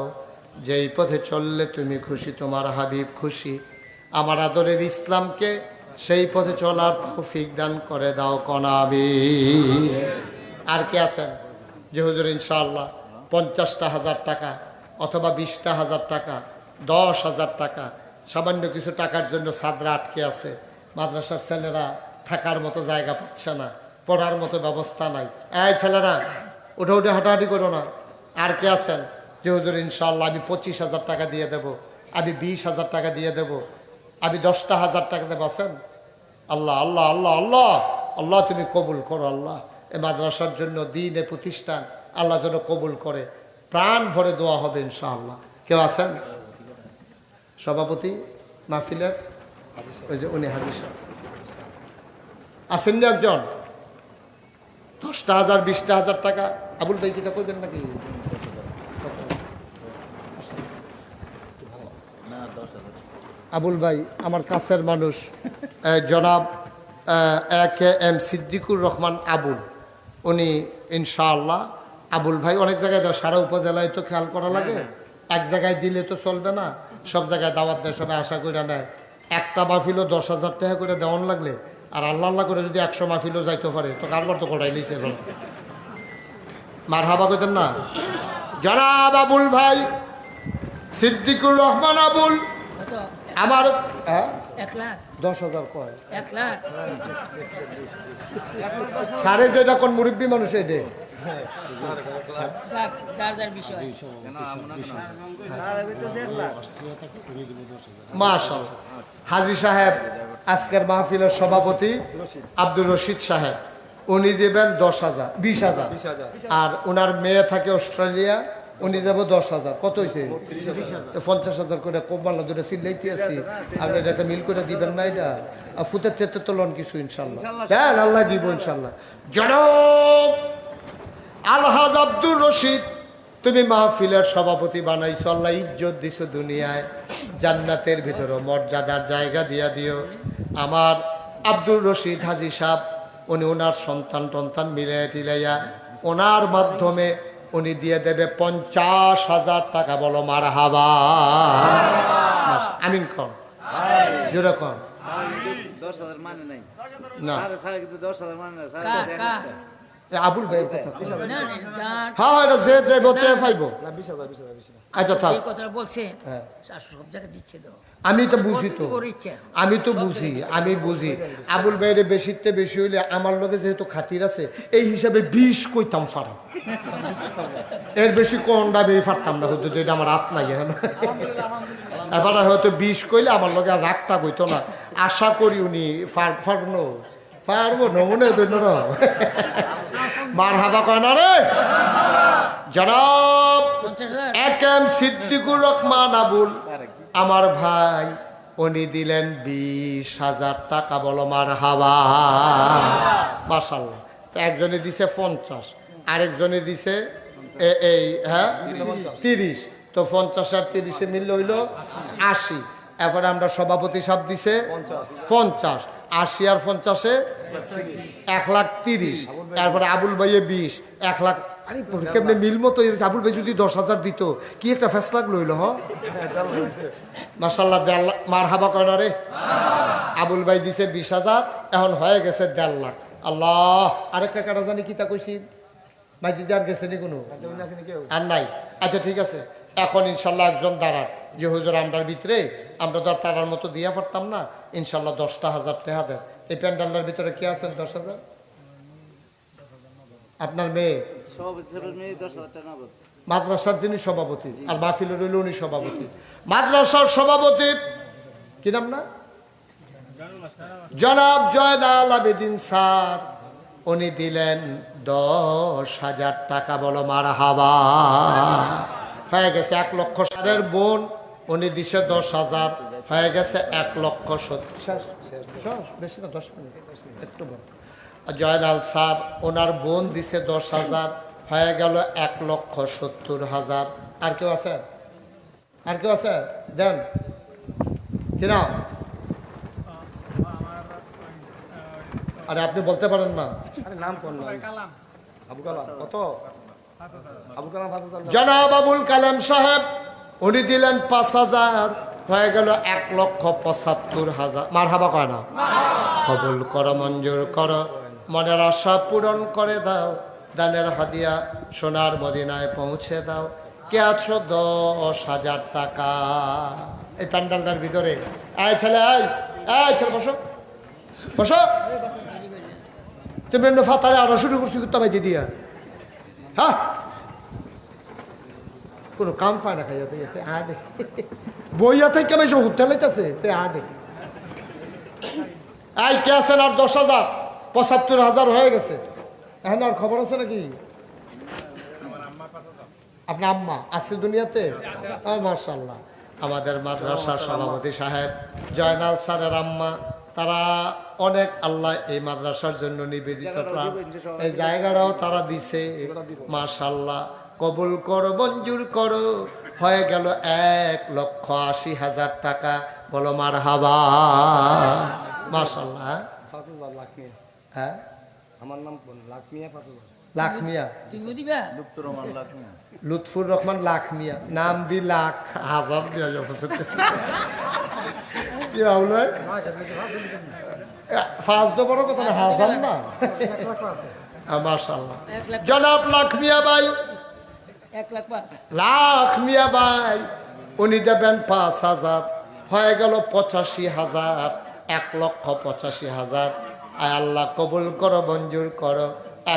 যেই পথে চললে তুমি খুশি, তোমার হাবিব খুশি, আমার আদরের ইসলামকে সেই পথে চলার তৌফিক দান করে দাও কনাবি। আর কে আছেন যে হুজুর ইনশাআল্লাহ 50,000 টাকা অথবা 20,000 টাকা, 10,000 টাকা, সামান্য কিছু টাকার জন্য সাদরা আটকে আছে, মাদ্রাসার ছেলেরা থাকার মতো জায়গা পাচ্ছে না, পড়ার মতো ব্যবস্থা নাই। এই ছেলেরা উঠে উঠে হাঁটাহাঁটি করো না। আর কে আছেন যে হুজুর ইনশাআল্লাহ আমি 25,000 টাকা দিয়ে দেব, আমি 20,000 টাকা দিয়ে দেব, আমি 10,000 টাকা দেবো? আছেন? আল্লাহ আল্লাহ আল্লাহ আল্লাহ আল্লাহ তুমি কবুল করো আল্লাহ। এই মাদ্রাসার জন্য দিনে প্রতিষ্ঠান আল্লাহ যেন কবুল করে। প্রাণ ভরে দোয়া হবে ইনশাআল্লাহ। কেউ আছেন? সভাপতি মাহফিলের ওই যে উনি হাজির সাহেব আসেননি একজন? 10,000 20,000 টাকা। আবুল ভাই কিটা করবেন নাকি? আবুল ভাই আমার কাছের মানুষ, জনাব এম সিদ্দিকুর রহমান আবুল, উনি ইনশাআল্লাহ। আবুল ভাই অনেক জায়গায় দেয়, সারা উপজেলায় তো খেয়াল করা লাগে, এক জায়গায় দিলে তো চলবে না, সব জায়গায় দাওয়াত দেয়, সবাই আশা করে নেয়। একটা মাহফিলও 10,000 টাকা করে দেওয়ান লাগলে, আর আল্লাহ আল্লাহ করে যদি 100 মাহফিলও যাইতে পারে তো কারবার তো কটাই লিছে। মার হাবা করতেন না জনাব আবুল ভাই সিদ্দিকুর রহমান আবুল আমার 10,000 কয় 1 লাখ সাড়ে যেটা কোন মুরব্বী মানুষ এটে মাশাআল্লাহ। হাজী সাহেব আজকের মাহফিলের সভাপতি আব্দুর রশিদ সাহেব, উনি দেবেন 10,000 20,000, আর ওনার মেয়ে থাকে অস্ট্রেলিয়া, উনি দেবো 10,000। কত হয়েছে? 50,000 করে কোমাল্লা দুটো সিল্লাইতে আছি। আপনি এটা একটা মিল করে দিবেন না? এটা ফুতের চেতে তোলন কিছু ইনশাল্লাহ। হ্যাঁ আল্লাহ দিব ইনশাল্লাহ। জনাব আলহাজ আব্দুর রশিদ, তুমি মাহফিলের সভাপতি বানাইছো, আল্লাহ ইজ্জত দিছো দুনিয়ায়, জান্নাতের ভিতরে মর্যাদার জায়গা দিয়া দিও। আমার আব্দুর রশিদ হাজী সাহেব, উনি ওনার সন্তান টন্তান মিলাই টিলাইয়া ওনার মাধ্যমে উনি দিয়ে দেবে 50,000 টাকা। বলো মারহাবা। আমিন কর জোরে কর না। আবুল ভাইয়ের কথা হ্যাঁ এটা যে দেব তে পাইব। আচ্ছা থাক, আমি তো বুঝি, তো আমি তো বুঝি, আমি বুঝি। আবুল ভাইয়ের বেশিতে বেশি হইলে আমার লগে যেহেতু খাতির আছে এই হিসাবে 20 কইতাম ফারা, এর বেশি কোনটা বেরিয়ে পারতাম না, হয়তো এটা আমার হাত নাই। এবার হয়তো 20 কইলে আমার লগে আর রাগটা কইতো না। আশা করি উনি পারবো নমুনে ধন্য মার হাবা কয় না রে। জনাব এম সিদ্দিকুর রহমান আবুল আমার ভাই, উনি দিলেন 20,000 টাকা। বলো মার হাবা। মাশাআল্লাহ। তো একজনে দিছে 50, আরেকজনে দিছে এই হ্যাঁ 30, তো 50 আর 30 মিললে হইল 80। এরপরে আমরা সভাপতি সাহেব দিছে 50, 80 আর 50 1,30,000। এরপরে আবুল ভাইয়ে 20, 1 লাখ। আরে কেমনে মিল মতো আবুল ভাই যদি 10,000 দিত কি একটা ফেসলা লইল। হ মাশাআল্লাহ, মার হাবা কয় না রে। আবুল ভাই দিছে 20,000, এখন হয়ে গেছে 1.5 লাখ। আল্লাহ, আরেকটা কাটা জানি কি তা কইছি মাইতি আর গেছে নি কোনো আর নাই? আচ্ছা ঠিক আছে, এখন ইনশাল্লাহ একজন দাঁড়ান যে হুজুর আমরার ভিতরে আমরা তো আর তারার মতো দিয়া পারতাম না, ইনশাল্লাহ 10,000 টাকা দেন। এই প্যান্ডালটার ভিতরে কি আছেন? 10,000 আপনার মেয়ে মাদ্রাসার যিনি সভাপতি, আর মাহফিলের রইল উনি সভাপতি। মাদ্রাসার সভাপতি কি নাম না? জনাব জয়নাল আবেদিন স্যার, উনি দিলেন 10,000 টাকা। বলো মারহাবা। হয়ে গেছে 1 লক্ষ। সারের বোন উনি দিছে 10,000, হয়ে গেছে 1,70,000। বেশি না, 10 মিনিট একটু বড়। জয়নাল স্যার ওনার বোন দিছে 10,000, হয়ে গেল 1,70,000। আর কেউ আছে? আর কেউ আছে? দেন কিনা? আরে আপনি বলতে পারেন না। জনাব আবুল কালাম সাহেব উনি দিলেন 5,000, হয়ে গেল 1,75,000। মারহাবা কয় না? কবুল করো, মঞ্জুর করো, মনের আশা পূরণ করে দাও, দানের হাদিয়া সোনার মদিনায় পৌঁছে দাও। কে আছো? 10,000 টাকা। এই প্যান্ডালটার ভিতরে এই ছেলে, এই ছেলে বসো, বসো। তুমি ফাতারে আরো শুরু করছি কুত্তা বাইতে দিয়া হ্যাঁ কোনো কাম পায় না খাইয়া থেকে আডে বইয়া থেকে বেশি হোটেলাইতেছে তে আডে এই কে আছেন আর 10,000 75,000 হয়ে গেছে এখন আর খবর আছে নাকি আপনার আম্মা আছে দুনিয়াতে মাশাআল্লাহ আমাদের মাদ্রাসার সভাপতি সাহেব জয়নাল স্যারের আম্মা তারা অনেক আল্লাহ এই মাদ্রাসার জন্য নিবেদিত প্রাণ এই জায়গাটাও তারা দিছে মাশাআল্লাহ কবুল করো মঞ্জুর করো হয়ে গেল 1,80,000 টাকা বলো মারহাবা মাশাআল্লাহ 5,000 লাখ মিয়া হ্যাঁ আমার নাম লাখ মিয়া 5,000 লাখ মিয়া লুৎফুর রহমান লাখ মিয়া নাম দি লাখ হাজার দিয়া যাবে কি হলো ফাজ তো বড় কথা না হাজার না মাশাআল্লাহ জনাব লাখ মিয়া ভাই 1,05,000 লাখ মিয়া ভাই উনি দেবেন 5,000 হয়ে গেল 85,000 1,85,000 আয় আল্লাহ কবুল করো মঞ্জুর করো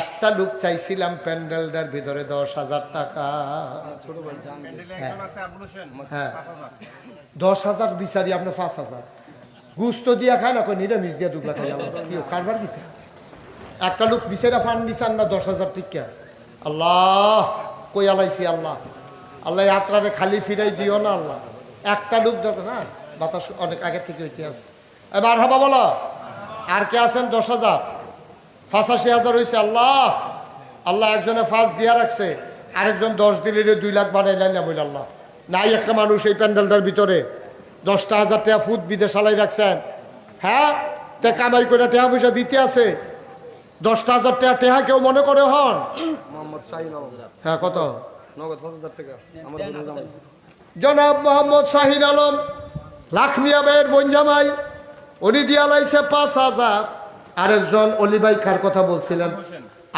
একটা লোক চাইছিলাম প্যান্ডেলটার ভিতরে 10,000 টাকা ছোট ভাই জান হ্যাঁ 10,000 বিচারি আপনি 5,000 গুস্ত দিয়া খায় না কই নিরামিষ দিয়া দুগলা খাই আমার কি কারবার দিতে একটা লোক বিচারা ফান্ড দিছেন না 10,000 টিকা আল্লাহ কই আলাইছি আল্লাহ আল্লাহ যাত্রারে খালি ফিরাই দিও না আল্লাহ একটা লোক দরকার না বাতাস অনেক আগে থেকে হইতে আছে এবার হাবা বলো আর কে আছেন 10,000 85,000 হয়েছে আল্লাহ আল্লাহ একজনে 5 দিয়া রাখছে আরেকজন 10 দিলে 2 লাখ বানাইলাম হইল আল্লাহ নাই একটা মানুষ এই প্যান্ডেলটার ভিতরে 10,000 টাকা ফুট বিদেশ আলাই রাখছেন হ্যাঁ তে কামাই করে টাকা পয়সা দিতে আছে 10,000 টাকা টেহা কেউ মনে করে হন মোহাম্মদ শাহিন আলম হ্যাঁ কত নগদ 5,000 টাকা আমার বন্ধু জামাই জনাব মোহাম্মদ শাহিন আলম লাখ মিয়া ভাইয়ের বোনজামাই উনি দিয়া লাইছে 5,000 আরেকজন অলিভাই কার কথা বলছিলেন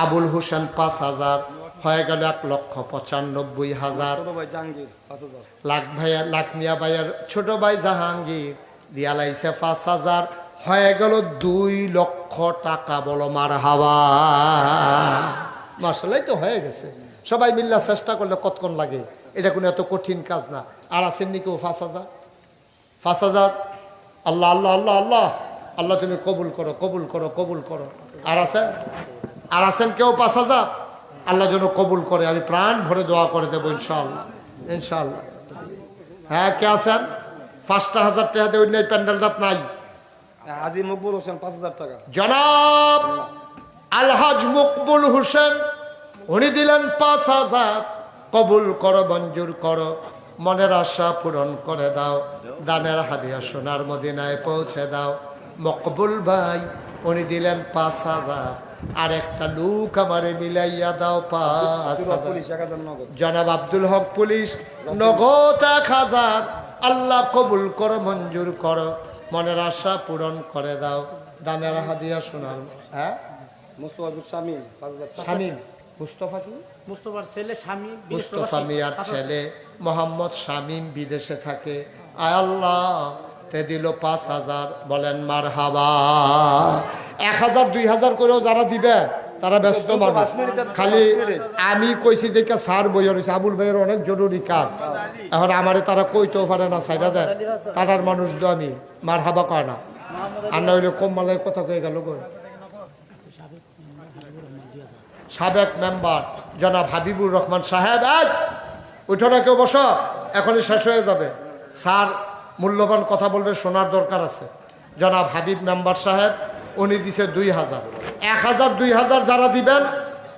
আবুল হোসেন 5,000 হয়ে গেল 1,95,000 ছোট ভাই জাহাঙ্গীর 5,000 লাখ মিয়া ভাইয়ের ছোট ভাই জাহাঙ্গীর দিয়া লাইছে 5,000 হয়ে গেল 2 লক্ষ টাকা বলো মারহাবা মাশাআল্লাহ তো হয়ে গেছে সবাই মিল্লা চেষ্টা করলে কতক্ষণ লাগে এটা কোনো এত কঠিন কাজ না আর আছেন নি কেউ 5,000 আল্লাহ আল্লাহ আল্লাহ আল্লাহ আল্লাহ তুমি কবুল করো কবুল করো কবুল করো আর আছেন কেউ 5,000 আল্লাহ যেন কবুল করে আমি প্রাণ ভরে দোয়া করে দেবো ইনশাআল্লাহ ইনশাআল্লাহ হ্যাঁ কে আছেন 5,000 টাকা দিয়ে অন্য প্যান্ডেলটা নাই আজি মকবুল হোসেন 5,000 টাকা জনাব আলহাজ মকবুল হোসেন উনি দিলেন 5,000 কবুল করো মঞ্জুর করো মনের আশা পূরণ করে দাও দানের হাদিয়া সোনার মদিনায় পৌঁছে দাও মকবুল ভাই উনি দিলেন 5,000 আর একটা লোক আমারে মিলাইয়া দাও 5,000 পুলিশ 1,000 নগদ জনাব আব্দুল হক পুলিশ নগদ 1,000 আল্লাহ কবুল করো মঞ্জুর করো মনের আশা পূরণ করে দাও দানের হাদিয়া সোনার হ্যাঁ মুস্তাফা শামিম 5,000 টাকা শামীম মুস্তফা কি মুস্তফার ছেলে স্বামী মুস্তফা মিয়ার ছেলে মোহাম্মদ শামীম বিদেশে থাকে আয় আল্লাহ তে দিল 5,000 বলেন মারহাবা 1,000 2,000 করেও যারা দিবে তারা ব্যস্ত মানুষ খালি আমি কইছি দেখে স্যার বইয়া রয়েছে আবুল ভাইয়ের অনেক জরুরি কাজ এখন আমারে তারা কইতেও পারে না সাইডা দেয় তারার মানুষ তো আমি মারহাবা কয় না আর না হইলে কম মালায় কথা কয়ে গেল গো সাবেক মেম্বার জনাব হাবিবুর রহমান সাহেব উঠো না কেউ বসো এখনই শেষ হয়ে যাবে স্যার মূল্যবান কথা বলবে শোনার দরকার আছে জনাব হাবিব মেম্বার সাহেব উনি দিছে 2,000 1,000 2,000 যারা দিবেন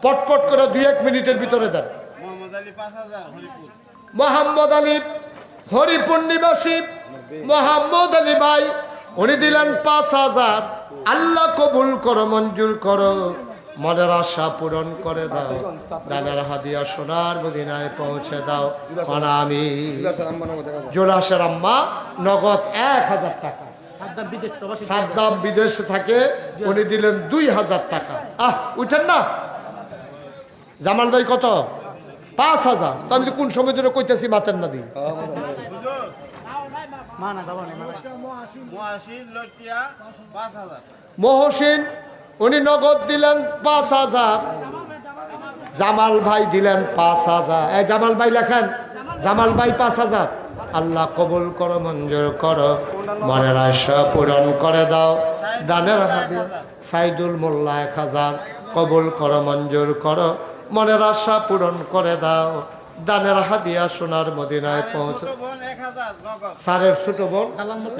পটপট করে 2-1 মিনিটের ভিতরে দেন মোহাম্মদ আলী হরিপুর নিবাসী মোহাম্মদ আলী ভাই উনি দিলেন 5,000 আল্লাহ কবুল করো মঞ্জুর করো মনের আশা পূরণ করে দাও দানের হাদিয়া সোনার মদিনায় পৌঁছে দাও আমি জুলাসের আম্মা নগদ 1,000 জোলাসের আম্মা নগদ 1,000 টাকা সাদ্দাম বিদেশে থাকে উনি দিলেন 2,000 টাকা উঠেন না জামাল ভাই কত 5,000 তো আমি কোন সময় ধরে কইতেছি মাতেন না দিই মহসিন উনি নগদ দিলেন 5,000 জামাল ভাই দিলেন 5,000। এই জামাল ভাই লেখেন, জামাল ভাই 5,000। আল্লাহ কবুল করো, মঞ্জুর করো, মনের আশা পূরণ করে দাও। দানের হাদিয়া সাইদুল মোল্লা 1,000। কবুল করো, মঞ্জুর করো, মনের আশা পূরণ করে দাও। দানের হাদিয়া সোনার মদিনায় পৌঁছে। স্যারের ছোট বোন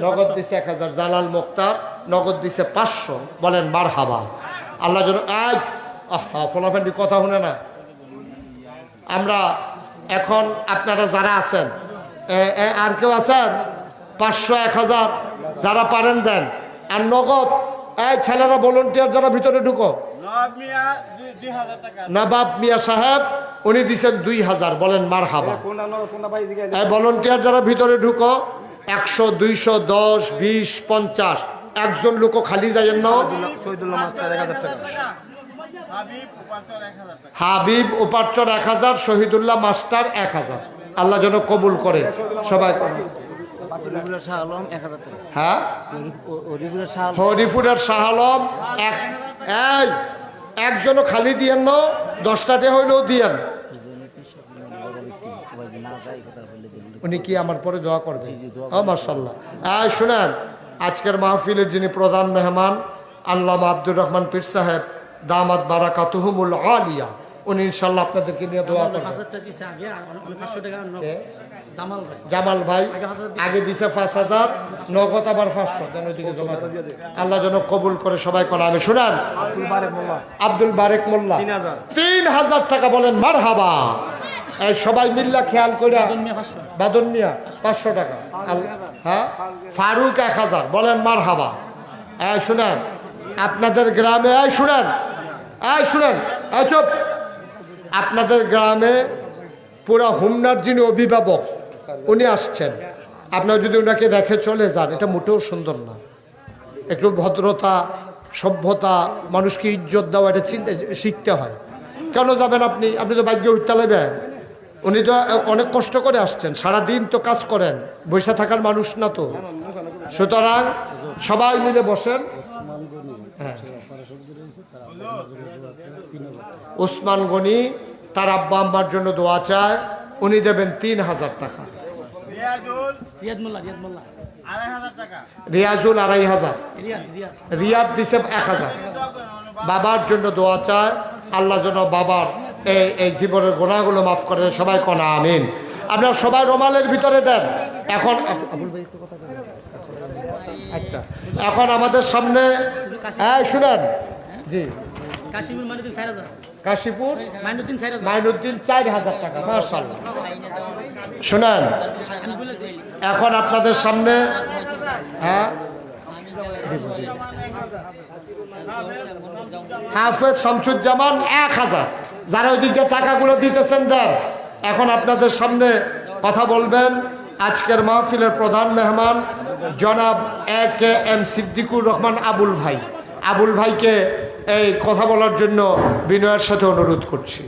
নগদ দিছে 1,000। জালাল মুক্তার নগদ দিছে 500। বলেন মারহাবা। আল্লাহ যেন আজ ফলাফান্ডি কথা শুনে না। আমরা এখন আপনারা যারা আছেন, আর কেউ আছেন 500 1,000 যারা পারেন দেন। আর নগদ এই ছেলেরা ভলেন্টিয়ার যারা ভিতরে ঢুকো। নবাব মিয়া সাহেব উনি দিচ্ছেন 2,000। বলেন মারহাবা। এই ভলেন্টিয়ার যারা ভিতরে ঢুকো 100 200 10 20 50 একজন লোকও খালি যাইয়েন না। শহীদুল্লাহ মাস্টার 1,000 টাকা। হাবিব উপার্চর 1,000, শহীদুল্লাহ মাস্টার 1,000। আল্লাহ যেন কবুল করে সবাই। হ্যাঁ, হরিপুরের শাহ আলম একজনও খালি দিয়েন না, 10টাতে হইলেও দিয়েন। উনি কি আমার পরে দোয়া করবে? মাশাআল্লাহ। শুনেন, আজকের মাহফিলের যিনি প্রধান মেহমান আল্লামা আব্দুর রহমান পীর সাহেব দামাত বারাকাতুহুমুল আলিয়া, উনি ইনশাল্লাহ আপনাদেরকে নিয়ে দোয়া করবেন। জামাল ভাই আগে দিছে 5,000, নগদ আবার 500 দেন ওইদিকে জমা দেন। আল্লাহ যেন কবুল করে সবাই কোন আমি। শুনেন, আব্দুল বারেক মোল্লা 3,000 টাকা। বলেন মারহাবা। এই সবাই মিল্লা খেয়াল করে। বাদন মিয়া 500 টাকা। হ্যাঁ, ফারুক 1,000। বলেন মারহাবা। শুনেন, আপনাদের গ্রামে শুনেন চুপ, আপনাদের গ্রামে পুরা হুমনার যিনি অভিভাবক উনি আসছেন। আপনারা যদি ওনাকে রেখে চলে যান, এটা মোটেও সুন্দর না। একটু ভদ্রতা, সভ্যতা, মানুষকে ইজ্জত দেওয়া, এটা শিখতে হয়। কেন যাবেন আপনি? আপনি তো ভাগ্যে উঠতে লাগবেন। উনি তো অনেক কষ্ট করে আসছেন, সারাদিন তো কাজ করেন, বসে থাকার মানুষ না তো। সুতরাং সবাই মিলে বসেন। হ্যাঁ, ওসমান গনি তার আব্বা আম্মার জন্য দোয়া চায়, উনি দেবেন 3,000 টাকা। রিয়াজুল 2,500। রিয়াদ দিছে 1,000। বাবার জন্য দোয়া চায়, আল্লাহ যেন বাবার এই জীবনের গোনাগুলো মাফ করে দেয়। সবাই কনা আমিন। আপনারা সবাই রোমালের ভিতরে দেন। এখন আচ্ছা, এখন আমাদের সামনে শুনেন জি, কাশীপুর মাইনুদ্দিন 4,000 টাকা। মাশাআল্লাহ। শুনেন, এখন আপনাদের সামনে হাফেজ শামসুজ্জামান 1,000। যারা ওইদিকে টাকাগুলো দিতেছেন দেন। এখন আপনাদের সামনে কথা বলবেন আজকের মাহফিলের প্রধান মেহমান জনাব AKM সিদ্দিকুর রহমান আবুল ভাই। আবুল ভাইকে এই কথা বলার জন্য বিনয়ের সাথে অনুরোধ করছি।